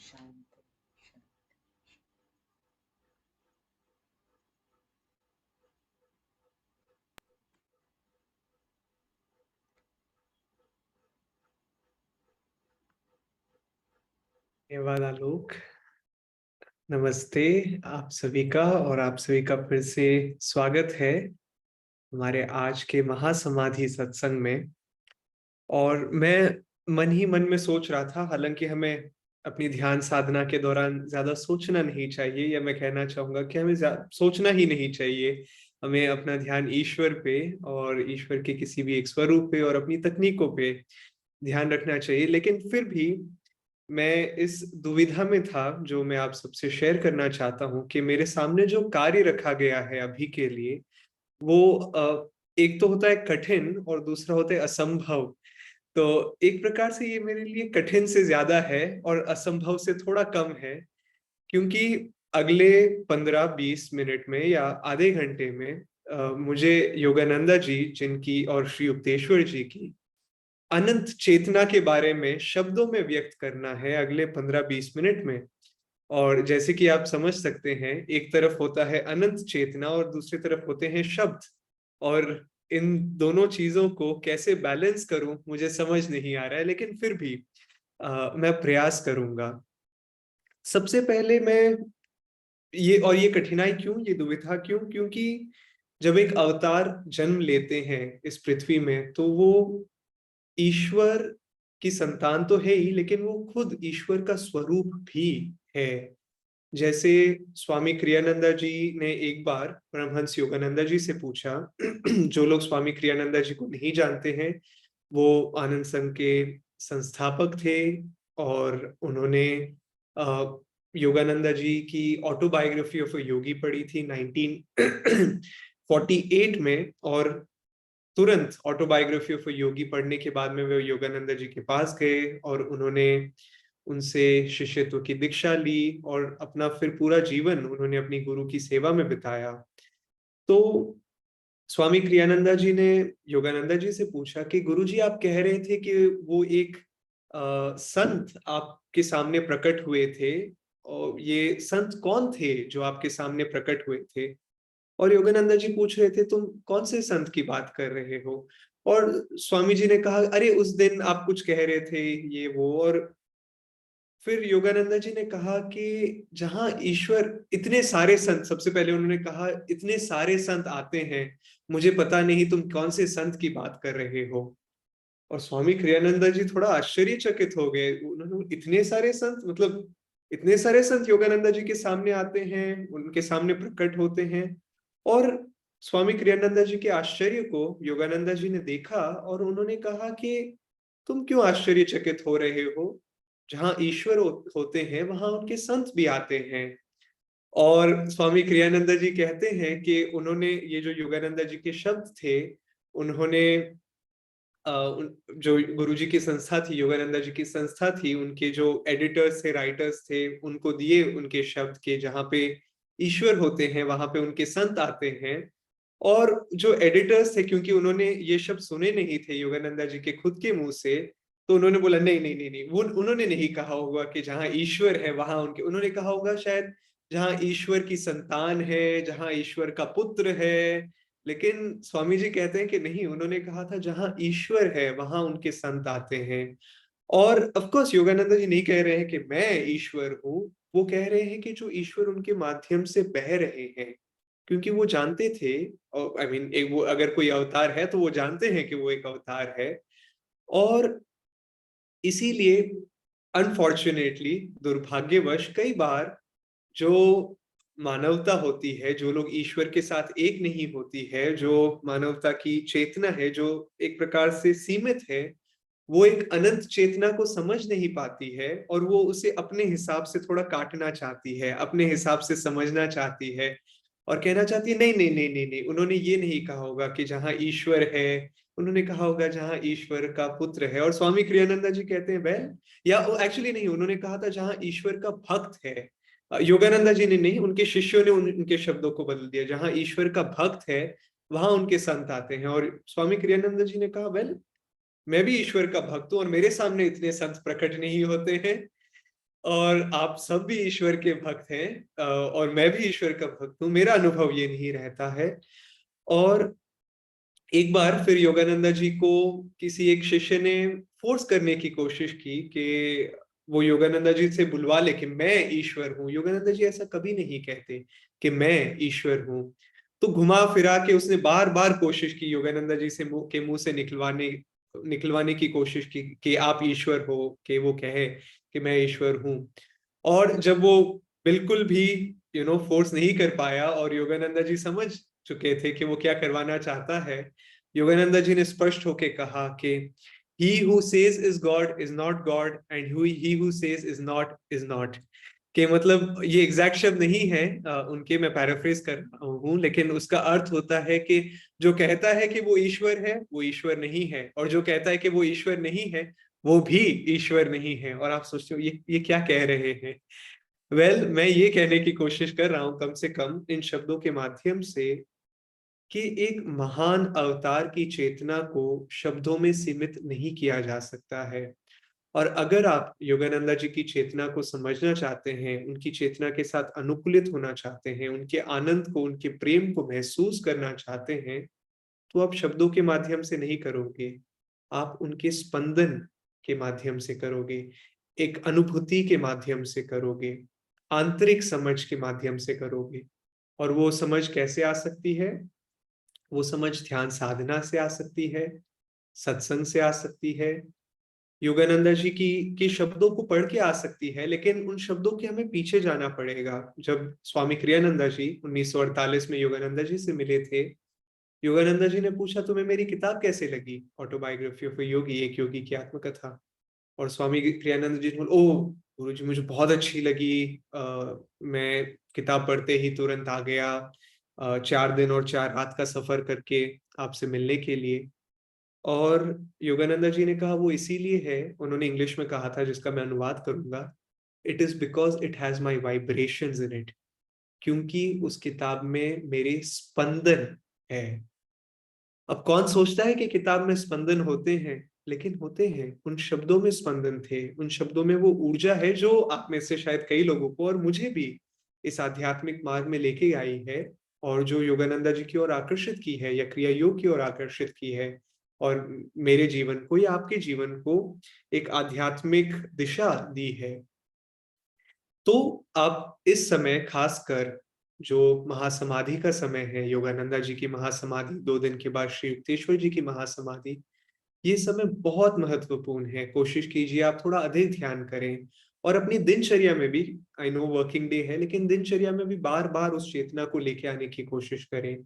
शांति शांति। धन्यवाद आलोक। नमस्ते आप सभी का, और आप सभी का फिर से स्वागत है हमारे आज के महासमाधि सत्संग में। और मैं मन ही मन में सोच रहा था, हालांकि हमें अपनी ध्यान साधना के दौरान ज्यादा सोचना नहीं चाहिए, या मैं कहना चाहूंगा कि हमें सोचना ही नहीं चाहिए। हमें अपना ध्यान ईश्वर पे और ईश्वर के किसी भी एक स्वरूप पे और अपनी तकनीकों पे ध्यान रखना चाहिए। लेकिन फिर भी मैं इस दुविधा में था, जो मैं आप सबसे शेयर करना चाहता हूँ, कि मेरे सामने जो कार्य रखा गया है अभी के लिए, वो एक तो होता है कठिन और दूसरा होता है असंभव। तो एक प्रकार से ये मेरे लिए कठिन से ज्यादा है और असंभव से थोड़ा कम है, क्योंकि अगले 15-20 मिनट में या आधे घंटे में मुझे योगानंदा जी जिनकी और श्री युक्तेश्वर जी की अनंत चेतना के बारे में शब्दों में व्यक्त करना है अगले 15-20 मिनट में। और जैसे कि आप समझ सकते हैं, एक तरफ होता है अनंत चेतना और दूसरी तरफ होते हैं शब्द, और इन दोनों चीजों को कैसे बैलेंस करूं मुझे समझ नहीं आ रहा है, लेकिन फिर भी मैं प्रयास करूंगा। सबसे पहले मैं ये कठिनाई क्यों, ये दुविधा क्यों? क्योंकि जब एक अवतार जन्म लेते हैं इस पृथ्वी में, तो वो ईश्वर की संतान तो है ही, लेकिन वो खुद ईश्वर का स्वरूप भी है। जैसे स्वामी क्रियानंदा जी ने एक बार परमहंस योगानंदा जी से पूछा जो लोग स्वामी क्रियानंदा जी को नहीं जानते हैं, वो आनंद संघ के संस्थापक थे, और उन्होंने योगानंदा जी की ऑटोबायोग्राफी ऑफ अ योगी पढ़ी थी 1948 में। और तुरंत ऑटोबायोग्राफी ऑफ अ योगी पढ़ने के बाद में वे योगानंदा जी के पास गए, और उन्होंने उनसे शिष्यत्व की दीक्षा ली, और अपना फिर पूरा जीवन उन्होंने अपनी गुरु की सेवा में बिताया। तो स्वामी क्रियानंदा जी ने योगानंदा जी से पूछा कि गुरुजी, आप कह रहे थे कि वो एक संत आपके सामने प्रकट हुए थे, और ये संत कौन थे जो आपके सामने प्रकट हुए थे? और योगानंदा जी पूछ रहे थे, तुम कौन से संत की बात कर रहे हो? और स्वामी जी ने कहा, अरे उस दिन आप कुछ कह रहे थे ये वो। और फिर योगानंदा जी ने कहा कि जहां ईश्वर, इतने सारे संत, सबसे पहले उन्होंने कहा इतने सारे संत आते हैं, मुझे पता नहीं तुम कौन से संत की बात कर रहे हो। और स्वामी क्रियानंदा जी थोड़ा आश्चर्यचकित हो गए। उन्होंने, इतने सारे संत, मतलब इतने सारे संत योगानंदा जी के सामने आते हैं, उनके सामने प्रकट होते हैं। और स्वामी क्रियानंदा जी के आश्चर्य को योगानंदा जी ने देखा, और उन्होंने कहा कि तुम क्यों आश्चर्यचकित हो रहे हो? जहां ईश्वर होते हैं वहां उनके संत भी आते हैं। और स्वामी क्रियानंदा जी कहते हैं कि उन्होंने ये जो योगानंदा जी के शब्द थे, उन्होंने जो गुरुजी की संस्था थी, योगानंदा जी की संस्था थी, उनके जो एडिटर्स थे, राइटर्स थे, उनको दिए उनके शब्द के, जहाँ पे ईश्वर होते हैं वहां पे उनके संत आते हैं। और जो एडिटर्स थे, क्योंकि उन्होंने ये शब्द सुने नहीं थे योगानंदा जी के खुद के मुंह से, तो उन्होंने बोला नहीं नहीं नहीं नहीं, वो उन्होंने नहीं कहा होगा कि जहां ईश्वर है वहां उनके, उन्होंने कहा होगा शायद जहां ईश्वर की संतान है, जहां ईश्वर का पुत्र है। लेकिन स्वामी जी कहते हैं कि नहीं, उन्होंने कहा था जहां ईश्वर है वहां उनके संत आते हैं। और ऑफ कोर्स योगानंद जी नहीं कह रहे हैं कि मैं ईश्वर हूँ, वो कह रहे हैं कि जो ईश्वर उनके माध्यम से बह रहे हैं, क्योंकि वो जानते थे, और आई मीन एक, वो अगर कोई अवतार है तो वो जानते हैं कि वो एक अवतार है। और इसीलिए अनफॉर्चुनेटली, दुर्भाग्यवश, कई बार जो मानवता होती है, जो लोग ईश्वर के साथ एक नहीं होती है, जो मानवता की चेतना है जो एक प्रकार से सीमित है, वो एक अनंत चेतना को समझ नहीं पाती है, और वो उसे अपने हिसाब से थोड़ा काटना चाहती है, अपने हिसाब से समझना चाहती है, और कहना चाहती है नहीं नहीं नहीं नहीं नहीं, उन्होंने ये नहीं कहा होगा कि जहां ईश्वर है, उन्होंने कहा होगा जहां ईश्वर का पुत्र है। और स्वामी क्रियानंदा जी कहते हैं वह, या एक्चुअली नहीं, उन्होंने कहा था जहां ईश्वर का भक्त है। योगानंदा जी ने नहीं, उनके शिष्यों ने उनके शब्दों को बदल दिया, जहां ईश्वर का भक्त है वहां उनके संत आते हैं। और स्वामी क्रियानंद जी ने कहा, वेल, मैं भी ईश्वर का भक्त हूं और मेरे सामने इतने संत प्रकट नहीं होते हैं। और आप सब भी ईश्वर के भक्त हैं, और मैं भी ईश्वर का भक्त हूँ। मेरा अनुभव ये नहीं रहता है। और एक बार फिर योगानंदा जी को किसी एक शिष्य ने फोर्स करने की कोशिश की कि वो योगानंदा जी से बुलवा ले कि मैं ईश्वर हूँ। योगानंदा जी ऐसा कभी नहीं कहते कि मैं ईश्वर हूँ। तो घुमा फिरा के उसने बार बार कोशिश की योगानंदा जी से के मुंह से निकलवाने की कोशिश की कि आप ईश्वर हो, कि वो कहे कि मैं ईश्वर हूँ। और जब वो बिल्कुल भी फोर्स नहीं कर पाया और योगानंदा जी समझ चुके थे कि वो क्या करवाना चाहता है, योगानंदा जी ने स्पष्ट होके कहा कि he who says is God is not God and he who says is not। कि मतलब ये एग्जैक्ट शब्द नहीं है उनके, मैं पैराफ्रेज कर रहा हूँ, लेकिन उसका अर्थ होता है कि जो कहता है कि वो ईश्वर है वो ईश्वर नहीं है, और जो कहता है कि वो ईश्वर नहीं है वो भी ईश्वर नहीं है। और आप सोचते हो ये क्या कह रहे हैं। मैं ये कहने की कोशिश कर रहा हूं कम से कम इन शब्दों के माध्यम से कि एक महान अवतार की चेतना को शब्दों में सीमित नहीं किया जा सकता है। और अगर आप योगानंदा जी की चेतना को समझना चाहते हैं, उनकी चेतना के साथ अनुकूलित होना चाहते हैं, उनके आनंद को, उनके प्रेम को महसूस करना चाहते हैं, तो आप शब्दों के माध्यम से नहीं करोगे, आप उनके स्पंदन के माध्यम से करोगे, एक अनुभूति के माध्यम से करोगे, आंतरिक समझ के माध्यम से करोगे। और वो समझ कैसे आ सकती है? वो समझ ध्यान साधना से आ सकती है, सत्संग से आ सकती है, योगानंदा जी की शब्दों को पढ़ के आ सकती है, लेकिन उन शब्दों के हमें पीछे जाना पड़ेगा। जब स्वामी क्रियानंदा जी 1948 में योगानंदा जी से मिले थे, योगानंदा जी ने पूछा तुम्हें मेरी किताब कैसे लगी, ऑटोबायोग्राफी ऑफ ए योगी, एक योगी की आत्मकथा। और स्वामी क्रियानंद जी ने बोला, ओ गुरु जी मुझे बहुत अच्छी लगी, मैं किताब पढ़ते ही तुरंत आ गया, 4 दिन और 4 रात का सफर करके आपसे मिलने के लिए। और योगानंदा जी ने कहा वो इसीलिए है, उन्होंने इंग्लिश में कहा था जिसका मैं अनुवाद करूंगा, it is because it has my vibrations in it. क्योंकि उस किताब में मेरे स्पंदन है। अब कौन सोचता है कि किताब में स्पंदन होते हैं, लेकिन होते हैं। उन शब्दों में स्पंदन थे, उन शब्दों में वो ऊर्जा है जो आप में से शायद कई लोगों को और मुझे भी इस आध्यात्मिक मार्ग में लेके आई है, और जो योगानंदा जी की ओर आकर्षित की है या क्रिया योग की ओर आकर्षित की है, और मेरे जीवन को या आपके जीवन को एक आध्यात्मिक दिशा दी है। तो अब इस समय खासकर जो महासमाधि का समय है, योगानंदा जी की महासमाधि, 2 दिन के बाद श्री युक्तेश्वर जी की महासमाधि, ये समय बहुत महत्वपूर्ण है। कोशिश कीजिए आप थोड़ा अधिक ध्यान करें, और अपनी दिनचर्या में भी, आई नो वर्किंग डे है, लेकिन दिनचर्या में भी बार बार उस चेतना को लेके आने की कोशिश करें।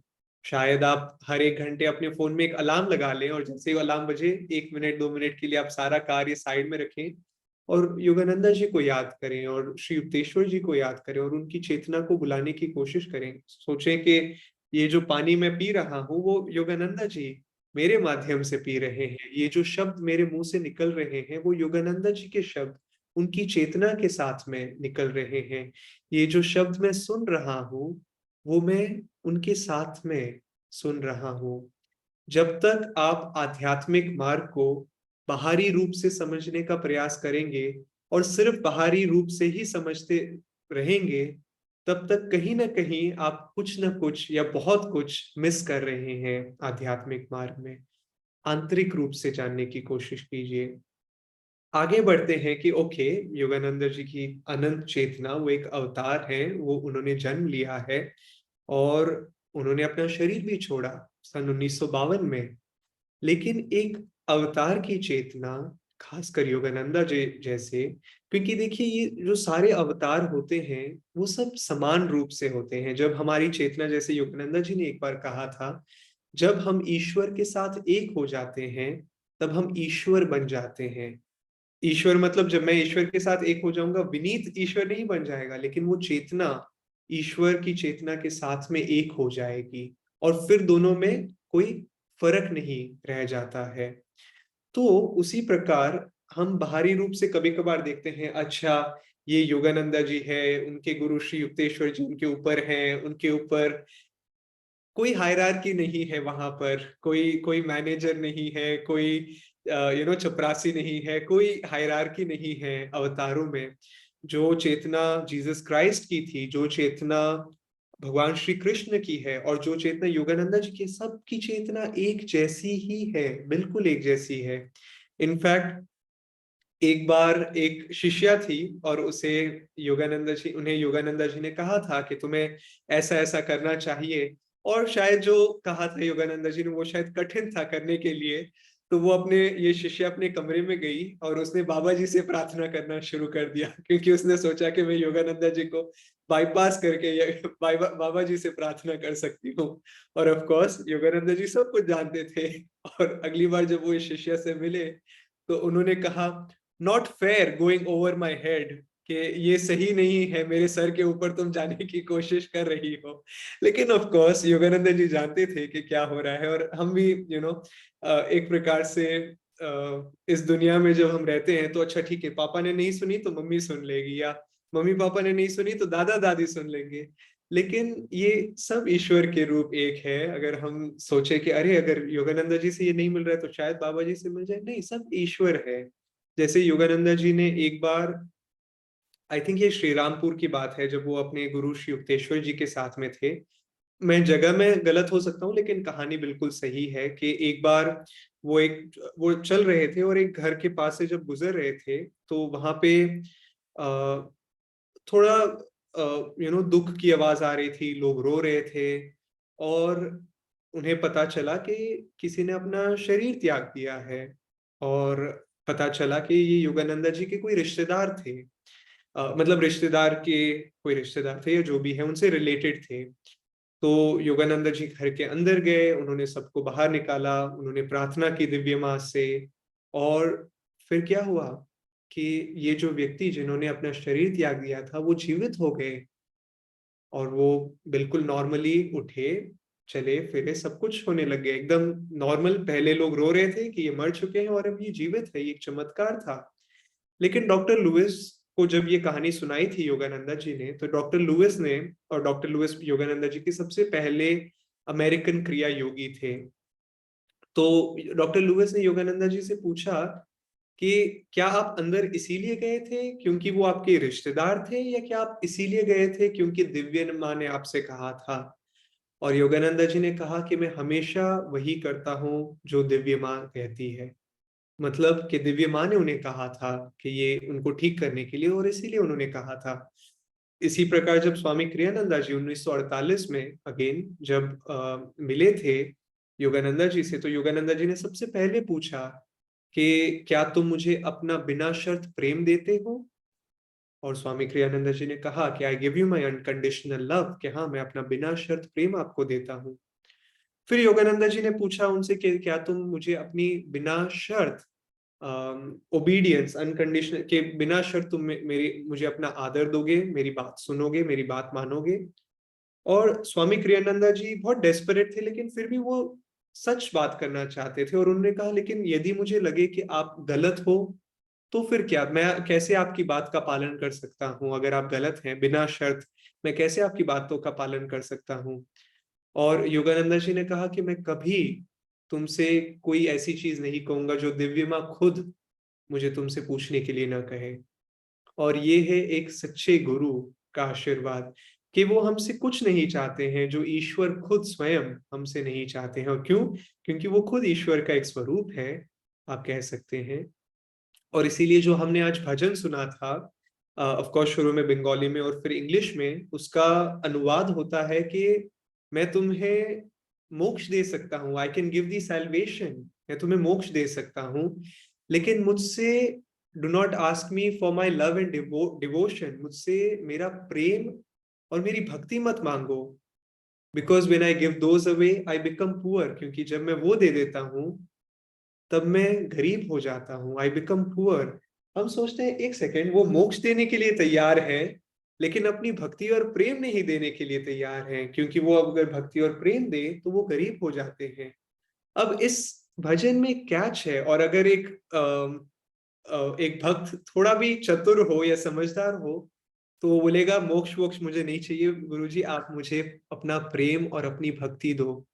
शायद आप हर 1 घंटे अपने फोन में एक अलार्म लगा लें, और जैसे ही अलार्म बजे 1 मिनट 2 मिनट के लिए आप सारा कार्य साइड में रखें और योगानंदा जी को याद करें और श्री युक्तेश्वर जी को याद करें और उनकी चेतना को बुलाने की कोशिश करें। सोचें कि ये जो पानी मैं पी रहा हूँ वो योगानंदा जी मेरे माध्यम से पी रहे हैं, ये जो शब्द मेरे मुंह से निकल रहे हैं वो योगानंदा जी के शब्द उनकी चेतना के साथ में निकल रहे हैं, ये जो शब्द मैं सुन रहा हूँ वो मैं उनके साथ में सुन रहा हूँ। जब तक आप आध्यात्मिक मार्ग को बाहरी रूप से समझने का प्रयास करेंगे और सिर्फ बाहरी रूप से ही समझते रहेंगे, तब तक कहीं ना कहीं आप कुछ ना कुछ या बहुत कुछ मिस कर रहे हैं आध्यात्मिक मार्ग में। आंतरिक रूप से जानने की कोशिश कीजिए। आगे बढ़ते हैं कि ओके, योगानंद जी की अनंत चेतना वो एक अवतार है, वो उन्होंने जन्म लिया है और उन्होंने अपना शरीर भी छोड़ा सन 1952 में। लेकिन एक अवतार की चेतना, खासकर योगानंदा जी जैसे, क्योंकि देखिए ये जो सारे अवतार होते हैं वो सब समान रूप से होते हैं। जब हमारी चेतना, जैसे योगानंदा जी ने एक बार कहा था, जब हम ईश्वर के साथ एक हो जाते हैं तब हम ईश्वर बन जाते हैं। ईश्वर मतलब जब मैं ईश्वर के साथ एक हो जाऊंगा, विनीत ईश्वर नहीं बन जाएगा, लेकिन वो चेतना ईश्वर की चेतना के साथ में एक हो जाएगी और फिर दोनों में कोई फर्क नहीं रह जाता है। तो उसी प्रकार हम बाहरी रूप से कभी कभार देखते हैं, अच्छा ये योगानंदा जी है, उनके गुरु श्री युक्तेश्वर जी उनके ऊपर हैं, उनके ऊपर कोई हायरार्की नहीं है, वहां पर कोई कोई मैनेजर नहीं है, कोई चपरासी नहीं है, कोई हायरार्की नहीं है अवतारों में। जो चेतना जीसस क्राइस्ट की थी, जो चेतना भगवान श्री कृष्ण की है और जो चेतना योगानंदा जी की, सबकी चेतना एक जैसी ही है, बिल्कुल एक जैसी है। इनफैक्ट एक बार एक शिष्या थी और उन्हें योगानंदा जी ने कहा था कि तुम्हें ऐसा ऐसा करना चाहिए, और शायद जो कहा था योगानंदा जी ने वो शायद कठिन था करने के लिए। तो वो ये शिष्या अपने कमरे में गई और उसने बाबा जी से प्रार्थना करना शुरू कर दिया, क्योंकि उसने सोचा कि मैं योगानंदा जी को बाईपास करके बाबा जी से प्रार्थना कर सकती हूँ। और ऑफ कोर्स योगानंदा जी सब कुछ जानते थे। और अगली बार जब वो इस शिष्या से मिले तो उन्होंने कहा, not fair going over my head, कि ये सही नहीं है, मेरे सर के ऊपर तुम जाने की कोशिश कर रही हो। लेकिन ऑफ कोर्स योगानंद जी जानते थे कि क्या हो रहा है, और हम भी एक प्रकार से इस दुनिया में जब हम रहते हैं तो अच्छा ठीक है, पापा ने नहीं सुनी तो मम्मी सुन लेगी, या मम्मी पापा ने नहीं सुनी तो दादा दादी सुन लेंगे। लेकिन ये सब ईश्वर के रूप एक है। अगर हम सोचे कि अरे अगर योगानंदा जी से ये नहीं मिल रहा है तो शायद बाबा जी से मिल जाए, नहीं, सब ईश्वर है। जैसे योगानंदा जी ने एक बार, आई थिंक ये श्री रामपुर की बात है, जब वो अपने गुरु श्री युक्तेश्वर जी के साथ में थे, मैं जगह में गलत हो सकता हूँ लेकिन कहानी बिल्कुल सही है, कि एक बार वो चल रहे थे और एक घर के पास से जब गुजर रहे थे तो वहां पे थोड़ा दुख की आवाज आ रही थी, लोग रो रहे थे, और उन्हें पता चला कि किसी ने अपना शरीर त्याग दिया है। और पता चला कि ये योगानंदा जी के कोई रिश्तेदार थे, मतलब रिश्तेदार के कोई रिश्तेदार थे या जो भी है उनसे रिलेटेड थे। तो योगानंदा जी घर के अंदर गए, उन्होंने सबको बाहर निकाला, उन्होंने प्रार्थना की दिव्य मां से। और फिर क्या हुआ कि ये जो व्यक्ति जिन्होंने अपना शरीर त्याग दिया था वो जीवित हो गए, और वो बिल्कुल नॉर्मली उठे, चले फिरे, सब कुछ होने लग गए एकदम नॉर्मल। पहले लोग रो रहे थे कि ये मर चुके हैं और अब ये जीवित है, ये एक चमत्कार था। लेकिन डॉक्टर लुइस को जब ये कहानी सुनाई थी योगानंदा जी ने, तो डॉक्टर लुइस ने, और डॉक्टर लुइस योगानंदा जी के सबसे पहले अमेरिकन क्रिया योगी थे, तो डॉक्टर लुइस ने योगानंदा जी से पूछा कि क्या आप अंदर इसीलिए गए थे क्योंकि वो आपके रिश्तेदार थे, या क्या आप इसीलिए गए थे क्योंकि दिव्य माँ ने आपसे कहा था? और योगानंदा जी ने कहा कि मैं हमेशा वही करता हूँ जो दिव्य माँ कहती है। मतलब कि दिव्य माँ ने उन्हें कहा था कि ये उनको ठीक करने के लिए, और इसीलिए उन्होंने कहा था। इसी प्रकार जब स्वामी क्रियानंदा जी 1948 में अगेन जब मिले थे योगानंदा जी से, तो योगानंदा जी ने सबसे पहले पूछा कि क्या तुम मुझे अपना बिना शर्त प्रेम देते हो? और स्वामी क्रियानंदा जी ने कहा कि I give you my unconditional love, कि हाँ मैं अपना बिना शर्त प्रेम आपको देता हूँ। फिर योगानंदा जी ने पूछा उनसे कि क्या तुम मुझे अपनी बिना शर्त ओबीडियंस, अनकंडीशनल, के बिना शर्त तुम मेरी मुझे अपना आदर दोगे, मेरी बात सुनोगे, मेरी बात मानोगे? और स्वामी क्रियानंदा जी बहुत डेस्परेट थे, लेकिन फिर भी वो सच बात करना चाहते थे, और उन्होंने कहा लेकिन यदि मुझे लगे कि आप गलत हो तो फिर क्या, मैं कैसे आपकी बात का पालन कर सकता हूँ? अगर आप गलत हैं बिना शर्त, मैं कैसे आपकी बातों का पालन कर सकता हूँ? और योगानंदा जी ने कहा कि मैं कभी तुमसे कोई ऐसी चीज नहीं कहूंगा जो दिव्य माँ खुद मुझे तुमसे पूछने के लिए ना कहे। और ये है एक सच्चे गुरु का आशीर्वाद, कि वो हमसे कुछ नहीं चाहते हैं जो ईश्वर खुद स्वयं हमसे नहीं चाहते हैं। और क्यों? क्योंकि वो खुद ईश्वर का एक स्वरूप है, आप कह सकते हैं। और इसीलिए जो हमने आज भजन सुना था, ऑफ कोर्स शुरू में बंगाली में और फिर इंग्लिश में, उसका अनुवाद होता है कि मैं तुम्हें मोक्ष दे सकता हूँ, I can give the salvation, मैं तुम्हें मोक्ष दे सकता हूँ, लेकिन मुझसे do not ask me for my love and devotion, मुझसे मेरा प्रेम और मेरी भक्ति मत मांगो। Because when I give those away I become poor, क्योंकि जब मैं वो दे देता हूँ तब मैं गरीब हो जाता हूँ, आई बिकम पुअर। हम सोचते हैं एक सेकेंड, वो मोक्ष देने के लिए तैयार है लेकिन अपनी भक्ति और प्रेम नहीं देने के लिए तैयार है, क्योंकि वो अगर भक्ति और प्रेम दे तो वो गरीब हो जाते हैं। अब इस भजन में कैच है, और अगर एक भक्त थोड़ा भी चतुर हो या समझदार हो तो वो बोलेगा मोक्ष वोक्ष मुझे नहीं चाहिए गुरुजी, आप मुझे अपना प्रेम और अपनी भक्ति दो।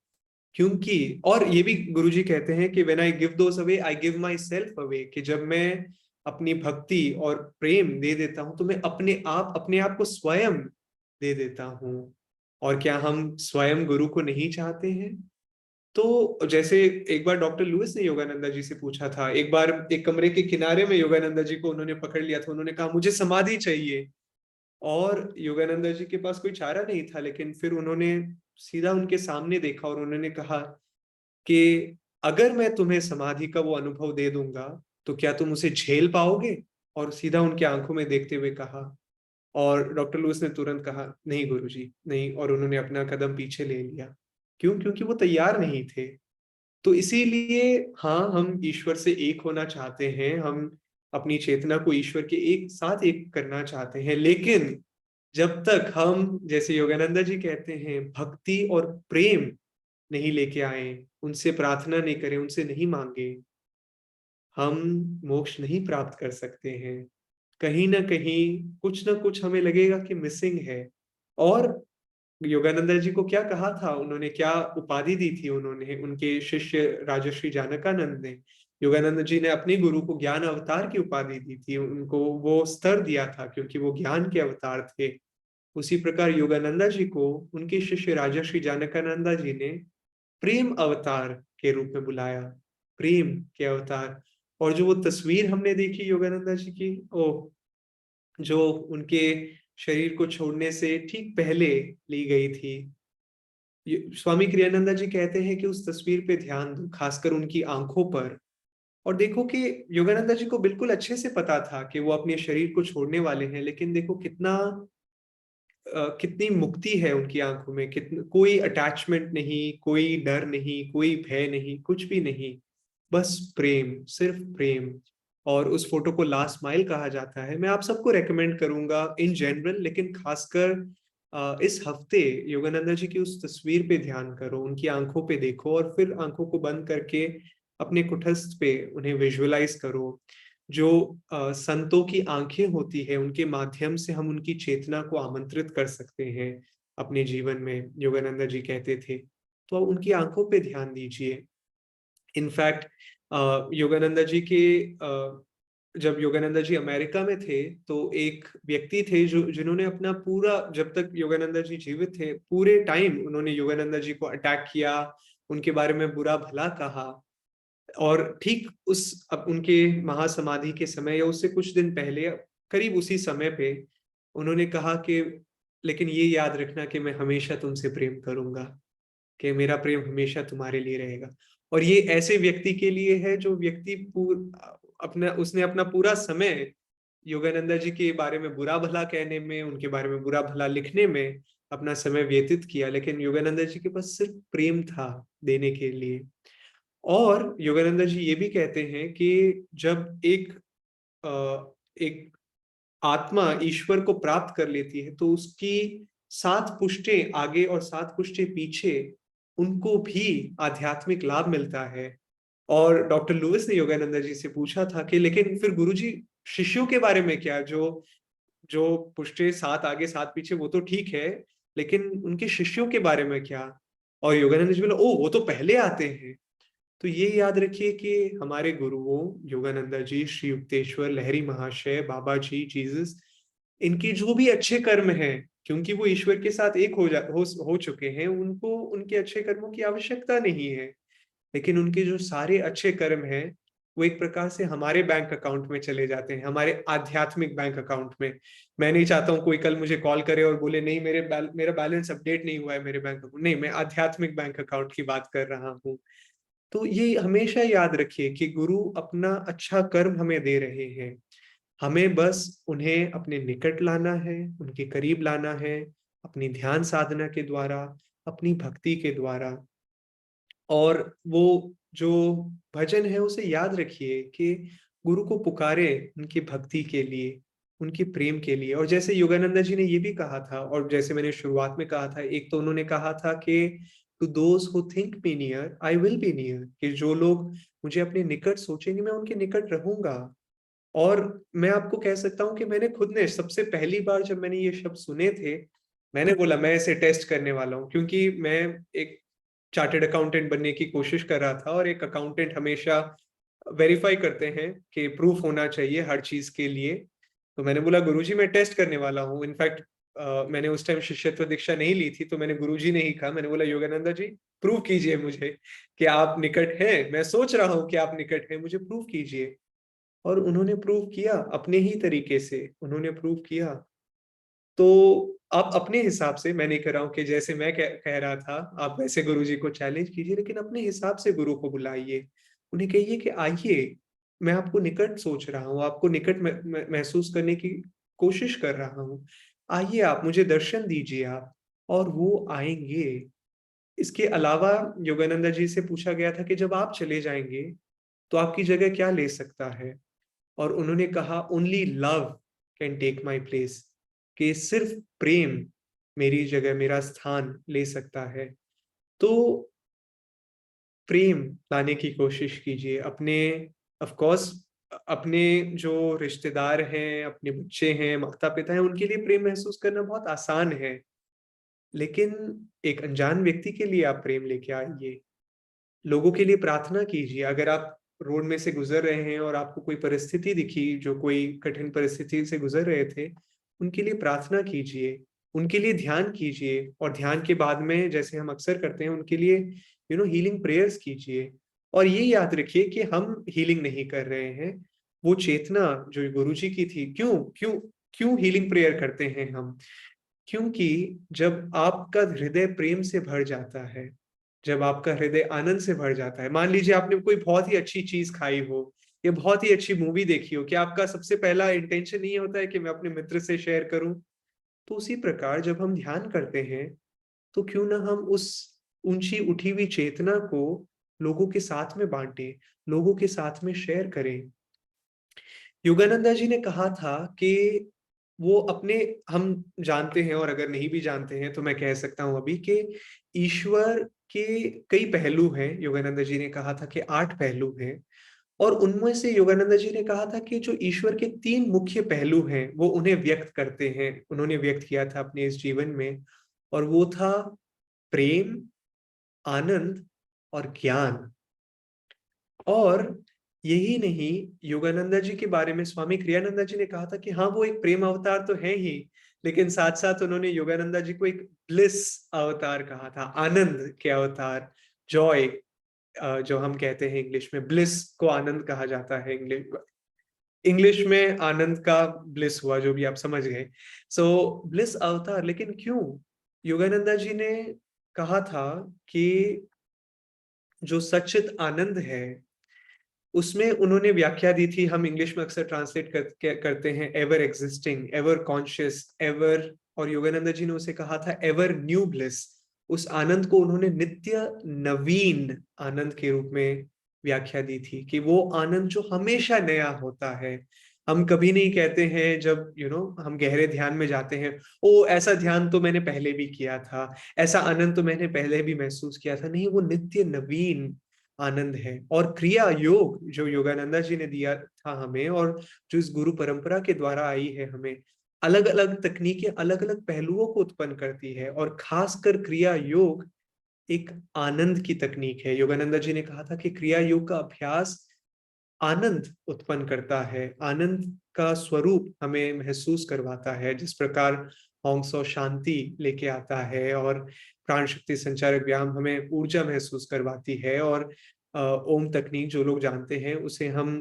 क्योंकि और ये भी गुरुजी कहते हैं कि when I give those away I give my self away, कि जब मैं अपनी भक्ति और प्रेम दे देता हूं तो मैं अपने आप को स्वयं दे देता हूं। और क्या हम स्वयं गुरु को नहीं चाहते हैं? तो जैसे एक बार डॉक्टर लुइस ने योगानंदा जी से पूछा था, एक बार एक कमरे के किनारे में योगानंदा जी को उन्होंने पकड़ लिया था, उन्होंने कहा मुझे समाधि चाहिए। और योगानंदा जी के पास कोई चारा नहीं था, लेकिन फिर उन्होंने सीधा उनके सामने देखा और उन्होंने कहा कि अगर मैं तुम्हें समाधि का वो अनुभव दे दूंगा तो क्या तुम उसे झेल पाओगे? और सीधा उनके आंखों में देखते हुए कहा। और डॉक्टर लुइस ने तुरंत कहा नहीं गुरुजी नहीं, और उन्होंने अपना कदम पीछे ले लिया। क्यों? क्योंकि वो तैयार नहीं थे। तो इसीलिए हाँ, हम ईश्वर से एक होना चाहते हैं, हम अपनी चेतना को ईश्वर के एक साथ एक करना चाहते हैं, लेकिन जब तक हम, जैसे योगानंदा जी कहते हैं, भक्ति और प्रेम नहीं लेके आए, उनसे प्रार्थना नहीं करें, उनसे नहीं मांगे, हम मोक्ष नहीं प्राप्त कर सकते हैं। कहीं ना कहीं कुछ ना कुछ हमें लगेगा कि मिसिंग है। और योगानंदा जी को क्या कहा था, उन्होंने क्या उपाधि दी थी? उन्होंने, उनके शिष्य राजर्षि जानकानंद ने, योगानंद जी ने अपने गुरु को ज्ञान अवतार की उपाधि दी थी, उनको वो स्तर दिया था क्योंकि वो ज्ञान के अवतार थे। उसी प्रकार योगानंदा जी को उनके शिष्य राजर्षि जानकानंदा जी ने प्रेम अवतार के रूप में बुलाया, प्रेम के अवतार। और जो वो तस्वीर हमने देखी योगानंदा जी की, ओ जो उनके शरीर को छोड़ने से ठीक पहले ली गई थी, स्वामी क्रियानंदा जी कहते हैं कि उस तस्वीर पे ध्यान दो, खासकर उनकी आंखों पर। और देखो कि योगानंदा जी को बिल्कुल अच्छे से पता था कि वो अपने शरीर को छोड़ने वाले हैं, लेकिन देखो कितनी मुक्ति है उनकी आंखों में, कितना कोई अटैचमेंट नहीं, कोई डर नहीं, कोई भय नहीं, कुछ भी नहीं, बस प्रेम, सिर्फ प्रेम। और उस फोटो को लास्ट माइल कहा जाता है। मैं आप सबको रेकमेंड करूंगा इन जनरल, लेकिन खासकर इस हफ्ते योगानंदा जी की उस तस्वीर पे ध्यान करो, उनकी आंखों पे देखो, और फिर आंखों को बंद करके अपने कुटस्थ पे उन्हें विजुअलाइज करो। जो संतों की आंखें होती है, उनके माध्यम से हम उनकी चेतना को आमंत्रित कर सकते हैं अपने जीवन में, योगानंदा जी कहते थे। तो आप उनकी आंखों पे ध्यान दीजिए। इनफैक्ट योगानंदा जी के जब योगानंदा जी अमेरिका में थे, तो एक व्यक्ति थे जो जिन्होंने अपना पूरा, जब तक योगानंदा जी जीवित थे, पूरे टाइम उन्होंने योगानंदा जी को अटैक किया, उनके बारे में बुरा भला कहा। और ठीक उस अब उनके महासमाधि के समय या उससे कुछ दिन पहले, करीब उसी समय पे, उन्होंने कहा कि लेकिन ये याद रखना कि मैं हमेशा तुमसे प्रेम करूंगा, कि मेरा प्रेम हमेशा तुम्हारे लिए रहेगा। और ये ऐसे व्यक्ति के लिए है जो व्यक्ति उसने अपना पूरा समय योगानंदा जी के बारे में बुरा भला कहने में, उनके बारे में बुरा भला लिखने में अपना समय व्यतीत किया, लेकिन योगानंदा जी के पास सिर्फ प्रेम था देने के लिए। और योगानंदा जी ये भी कहते हैं कि जब एक आत्मा ईश्वर को प्राप्त कर लेती है तो उसकी 7 पुष्टें आगे और 7 पुष्टें पीछे, उनको भी आध्यात्मिक लाभ मिलता है। और डॉक्टर लुइस ने योगानंदा जी से पूछा था कि लेकिन फिर गुरुजी, शिष्यों के बारे में क्या? जो जो पुष्टें 7 आगे 7 पीछे वो तो ठीक है, लेकिन उनके शिष्यों के बारे में क्या? और योगानंद जी बोला, ओ वो तो पहले आते हैं। तो ये याद रखिए कि हमारे गुरुओं, योगानंदा जी, श्री युक्तेश्वर, लहरी महाशय, बाबा जी, जीसस, इनके जो भी अच्छे कर्म हैं, क्योंकि वो ईश्वर के साथ एक हो चुके हैं, उनको उनके अच्छे कर्मों की आवश्यकता नहीं है। लेकिन उनके जो सारे अच्छे कर्म हैं, वो एक प्रकार से हमारे बैंक अकाउंट में चले जाते हैं, हमारे आध्यात्मिक बैंक अकाउंट में। मैं नहीं चाहता हूँ कोई कल मुझे कॉल करे और बोले नहीं मेरा बैलेंस अपडेट नहीं हुआ है मेरे बैंक अकाउंट, नहीं, मैं आध्यात्मिक बैंक अकाउंट की बात कर रहा हूँ। तो ये हमेशा याद रखिए कि गुरु अपना अच्छा कर्म हमें दे रहे हैं, हमें बस उन्हें अपने निकट लाना है, उनके करीब लाना है, अपनी ध्यान साधना के द्वारा, अपनी भक्ति के द्वारा। और वो जो भजन है उसे याद रखिए कि गुरु को पुकारे उनकी भक्ति के लिए, उनके प्रेम के लिए। और जैसे योगानंदा जी ने ये भी कहा था, और जैसे मैंने शुरुआत में कहा था, एक तो उन्होंने कहा था कि to those who think me near I will be near, कि जो लोग मुझे अपने निकट सोचेंगे मैं उनके निकट रहूंगा। और मैं आपको कह सकता हूँ कि मैंने खुद ने सबसे पहली बार जब मैंने ये शब्द सुने थे, मैंने बोला मैं इसे टेस्ट करने वाला हूँ, क्योंकि मैं एक चार्टर्ड अकाउंटेंट बनने की कोशिश कर रहा था, और एक अकाउंटेंट हमेशा वेरीफाई करते हैं कि प्रूफ होना चाहिए हर चीज के लिए। तो मैंने बोला गुरुजी मैं टेस्ट करने वाला हूँ। इनफैक्ट मैंने उस टाइम शिष्यत्व दीक्षा नहीं ली थी, तो मैंने गुरुजी ने ही कहा, मैंने बोला योगानंदा जी प्रूव कीजिए मुझे कि आप निकट हैं, मैं सोच रहा हूँ कि आप निकट हैं, मुझे प्रूव कीजिए। और उन्होंने प्रूव किया अपने ही तरीके से, उन्होंने प्रूव किया। तो आप अपने हिसाब से, मैं नहीं कह रहा हूं कि जैसे मैं कह रहा था आप वैसे गुरुजी को चैलेंज कीजिए, लेकिन अपने हिसाब से गुरु को बुलाइए, उन्हें कहिए कि आइए, मैं आपको निकट सोच रहा हूँ, आपको निकट महसूस करने की कोशिश कर रहा हूँ, आइए आप मुझे दर्शन दीजिए आप। और वो आएंगे। इसके अलावा योगानंदा जी से पूछा गया था कि जब आप चले जाएंगे तो आपकी जगह क्या ले सकता है, और उन्होंने कहा only love can take my place, कि सिर्फ प्रेम मेरी जगह, मेरा स्थान ले सकता है। तो प्रेम लाने की कोशिश कीजिए अपने, ऑफ कोर्स अपने जो रिश्तेदार हैं, अपने बच्चे हैं, माता पिता हैं, उनके लिए प्रेम महसूस करना बहुत आसान है, लेकिन एक अनजान व्यक्ति के लिए आप प्रेम लेके आइए। लोगों के लिए प्रार्थना कीजिए। अगर आप रोड में से गुजर रहे हैं और आपको कोई परिस्थिति दिखी, जो कोई कठिन परिस्थिति से गुजर रहे थे, उनके लिए प्रार्थना कीजिए, उनके लिए ध्यान कीजिए, और ध्यान के बाद में जैसे हम अक्सर करते हैं उनके लिए हीलिंग प्रेयर्स कीजिए। और ये याद रखिए कि हम हीलिंग नहीं कर रहे हैं, वो चेतना जो गुरुजी की थी। क्यों क्यों क्यों हीलिंग प्रेयर करते हैं हम? क्योंकि जब आपका हृदय प्रेम से भर जाता है, जब आपका हृदय आनंद से भर जाता है, मान लीजिए आपने कोई बहुत ही अच्छी चीज खाई हो या बहुत ही अच्छी मूवी देखी हो, कि आपका सबसे पहला इंटेंशन ये होता है कि मैं अपने मित्र से शेयर करूं। तो उसी प्रकार जब हम ध्यान करते हैं, तो क्यों ना हम उस ऊंची उठी हुई चेतना को लोगों के साथ में बांटें, लोगों के साथ में शेयर करें। योगानंदा जी ने कहा था कि वो अपने, हम जानते हैं और अगर नहीं भी जानते हैं तो मैं कह सकता हूं अभी, कि ईश्वर के कई पहलू हैं। योगानंदा जी ने कहा था कि 8 पहलू हैं, और उनमें से योगानंदा जी ने कहा था कि जो ईश्वर के 3 मुख्य पहलू हैं वो उन्हें व्यक्त करते हैं, उन्होंने व्यक्त किया था अपने इस जीवन में। और वो था प्रेम, आनंद और ज्ञान। और यही नहीं, योगानंदा जी के बारे में स्वामी क्रियानंदा जी ने कहा था कि हाँ वो एक प्रेम अवतार तो है ही, लेकिन साथ साथ उन्होंने योगानंदा जी को एक ब्लिस अवतार कहा था, आनंद के अवतार, जॉय, जो हम कहते हैं इंग्लिश में, ब्लिस को आनंद कहा जाता है, इंग्लिश में आनंद का ब्लिस हुआ, जो भी आप समझ गए। सो ब्लिस अवतार। लेकिन क्यों योगानंदा जी ने कहा था कि जो सच्चित आनंद है, उसमें उन्होंने व्याख्या दी थी, हम इंग्लिश में अक्सर ट्रांसलेट करते हैं ever existing, ever conscious, ever, और योगानंद जी ने उसे कहा था एवर न्यू ब्लिस। उस आनंद को उन्होंने नित्य नवीन आनंद के रूप में व्याख्या दी थी, कि वो आनंद जो हमेशा नया होता है। हम कभी नहीं कहते हैं जब हम गहरे ध्यान में जाते हैं, ओ ऐसा ध्यान तो मैंने पहले भी किया था, ऐसा आनंद तो मैंने पहले भी महसूस किया था। नहीं, वो नित्य नवीन आनंद है। और क्रिया योग जो योगानंदा जी ने दिया था हमें, और जो इस गुरु परंपरा के द्वारा आई है हमें, अलग अलग तकनीकें अलग अलग पहलुओं को उत्पन्न करती है, और खासकर क्रिया योग एक आनंद की तकनीक है। योगानंदा जी ने कहा था कि क्रिया योग का अभ्यास आनंद उत्पन्न करता है, आनंद का स्वरूप हमें महसूस करवाता है, जिस प्रकार होंगसो शांति लेके आता है, और प्राण शक्ति संचारक व्यायाम हमें ऊर्जा महसूस करवाती है, और ओम तकनीक जो लोग जानते हैं उसे हम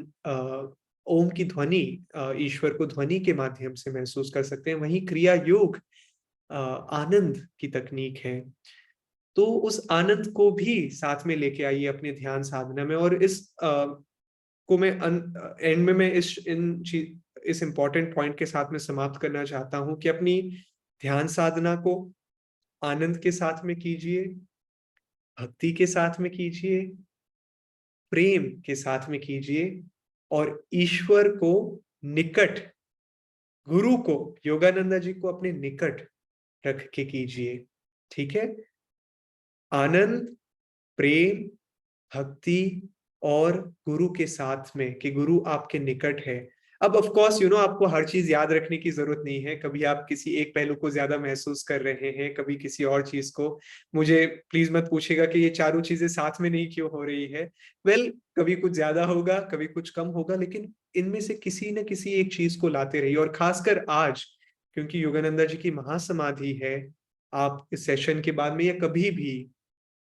ओम की ध्वनि, ईश्वर को ध्वनि के माध्यम से महसूस कर सकते हैं। वहीं क्रिया योग आनंद की तकनीक है। तो उस आनंद को भी साथ में लेके आइए अपने ध्यान साधना में। और इस को मैं एंड में मैं इस इंपॉर्टेंट पॉइंट के साथ में समाप्त करना चाहता हूं, कि अपनी ध्यान साधना को आनंद के साथ में कीजिए, भक्ति के साथ में कीजिए, प्रेम के साथ में कीजिए, और ईश्वर को निकट, गुरु को, योगानंदा जी को अपने निकट रख के कीजिए। ठीक है? आनंद, प्रेम, भक्ति और गुरु के साथ में, कि गुरु आपके निकट है। अब ऑफ कोर्स आपको हर चीज याद रखने की जरूरत नहीं है। कभी आप किसी एक पहलू को ज्यादा महसूस कर रहे हैं, कभी किसी और चीज को। मुझे प्लीज मत पूछेगा कि ये चारों चीजें साथ में नहीं क्यों हो रही है। कभी कुछ ज्यादा होगा, कभी कुछ कम होगा, लेकिन इनमें से किसी न किसी एक चीज को लाते रहिए। और खासकर आज, क्योंकि योगानंदा जी की महासमाधि है, आप इस सेशन के बाद में या कभी भी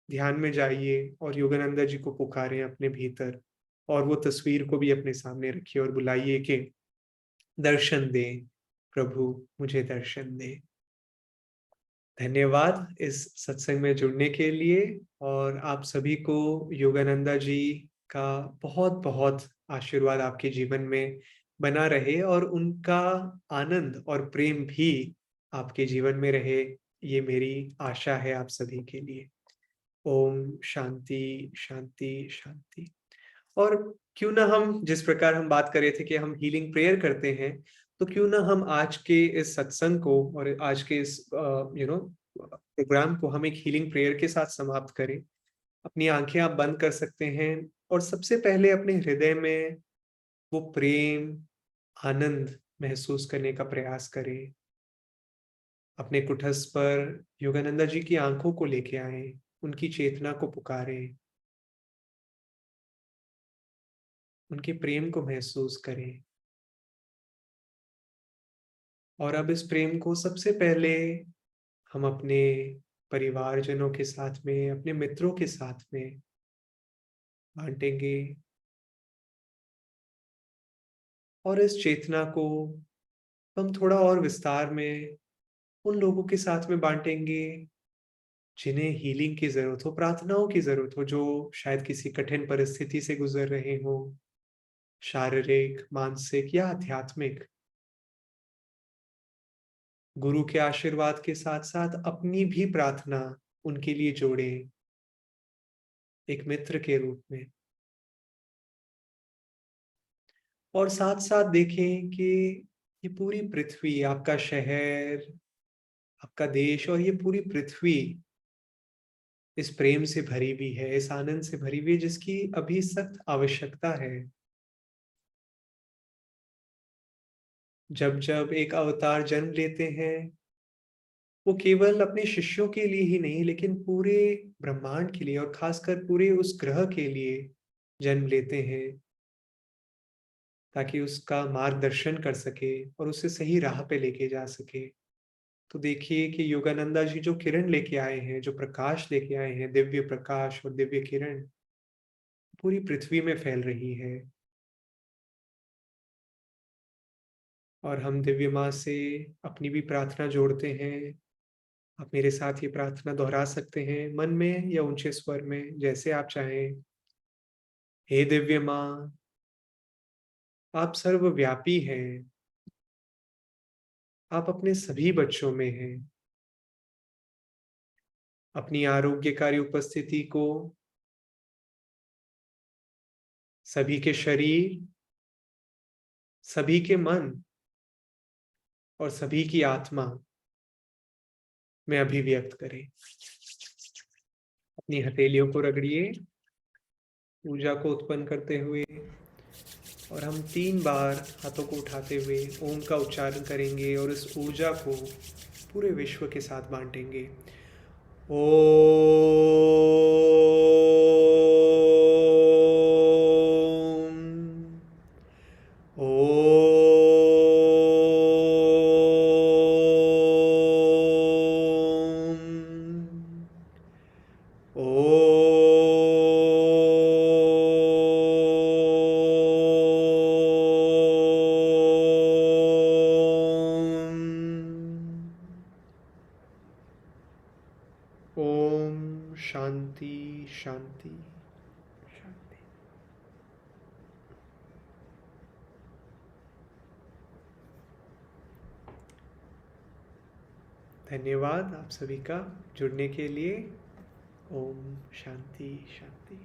ध्यान में जाइए और योगानंदा जी को पुकारें अपने भीतर, और वो तस्वीर को भी अपने सामने रखिए और बुलाइए कि दर्शन दें प्रभु, मुझे दर्शन दें। धन्यवाद इस सत्संग में जुड़ने के लिए, और आप सभी को योगानंदा जी का बहुत बहुत आशीर्वाद आपके जीवन में बना रहे, और उनका आनंद और प्रेम भी आपके जीवन में रहे, ये मेरी आशा है आप सभी के लिए। ओम शांति शांति शांति। और क्यों ना हम, जिस प्रकार हम बात कर रहे थे कि हम हीलिंग प्रेयर करते हैं, तो क्यों ना हम आज के इस सत्संग को और आज के इस प्रोग्राम को हम एक हीलिंग प्रेयर के साथ समाप्त करें। अपनी आंखें आप बंद कर सकते हैं, और सबसे पहले अपने हृदय में वो प्रेम, आनंद महसूस करने का प्रयास करें। अपने कुटस्थ पर योगानंदा जी की आंखों को लेके आए, उनकी चेतना को पुकारें, उनके प्रेम को महसूस करें। और अब इस प्रेम को सबसे पहले हम अपने परिवारजनों के साथ में, अपने मित्रों के साथ में बांटेंगे, और इस चेतना को हम थोड़ा और विस्तार में उन लोगों के साथ में बांटेंगे जिन्हें हीलिंग की जरूरत हो, प्रार्थनाओं की जरूरत हो, जो शायद किसी कठिन परिस्थिति से गुजर रहे हो, शारीरिक, मानसिक या आध्यात्मिक। गुरु के आशीर्वाद के साथ साथ अपनी भी प्रार्थना उनके लिए जोड़ें, एक मित्र के रूप में। और साथ साथ देखें कि ये पूरी पृथ्वी, आपका शहर, आपका देश और ये पूरी पृथ्वी इस प्रेम से भरी हुई है, इस आनंद से भरी हुई है, जिसकी अभी सख्त आवश्यकता है। जब जब एक अवतार जन्म लेते हैं, वो केवल अपने शिष्यों के लिए ही नहीं, लेकिन पूरे ब्रह्मांड के लिए और खासकर पूरे उस ग्रह के लिए जन्म लेते हैं, ताकि उसका मार्गदर्शन कर सके और उसे सही राह पे लेके जा सके। तो देखिए कि योगानंदा जी जो किरण लेके आए हैं, जो प्रकाश लेके आए हैं, दिव्य प्रकाश और दिव्य किरण पूरी पृथ्वी में फैल रही है। और हम दिव्य माँ से अपनी भी प्रार्थना जोड़ते हैं। आप मेरे साथ ये प्रार्थना दोहरा सकते हैं, मन में या ऊंचे स्वर में, जैसे आप चाहें। हे दिव्य माँ, आप सर्वव्यापी हैं। आप अपने सभी बच्चों में हैं। अपनी आरोग्यकारी उपस्थिति को सभी के शरीर, सभी के मन और सभी की आत्मा में अभिव्यक्त करें। अपनी हथेलियों को रगड़िए, ऊर्जा को उत्पन्न करते हुए, और हम 3 बार हाथों को उठाते हुए ओम का उच्चारण करेंगे और इस ऊर्जा को पूरे विश्व के साथ बांटेंगे। ओम ओम शांति शांति शांति। धन्यवाद आप सभी का जुड़ने के लिए। ओम शांति शांति।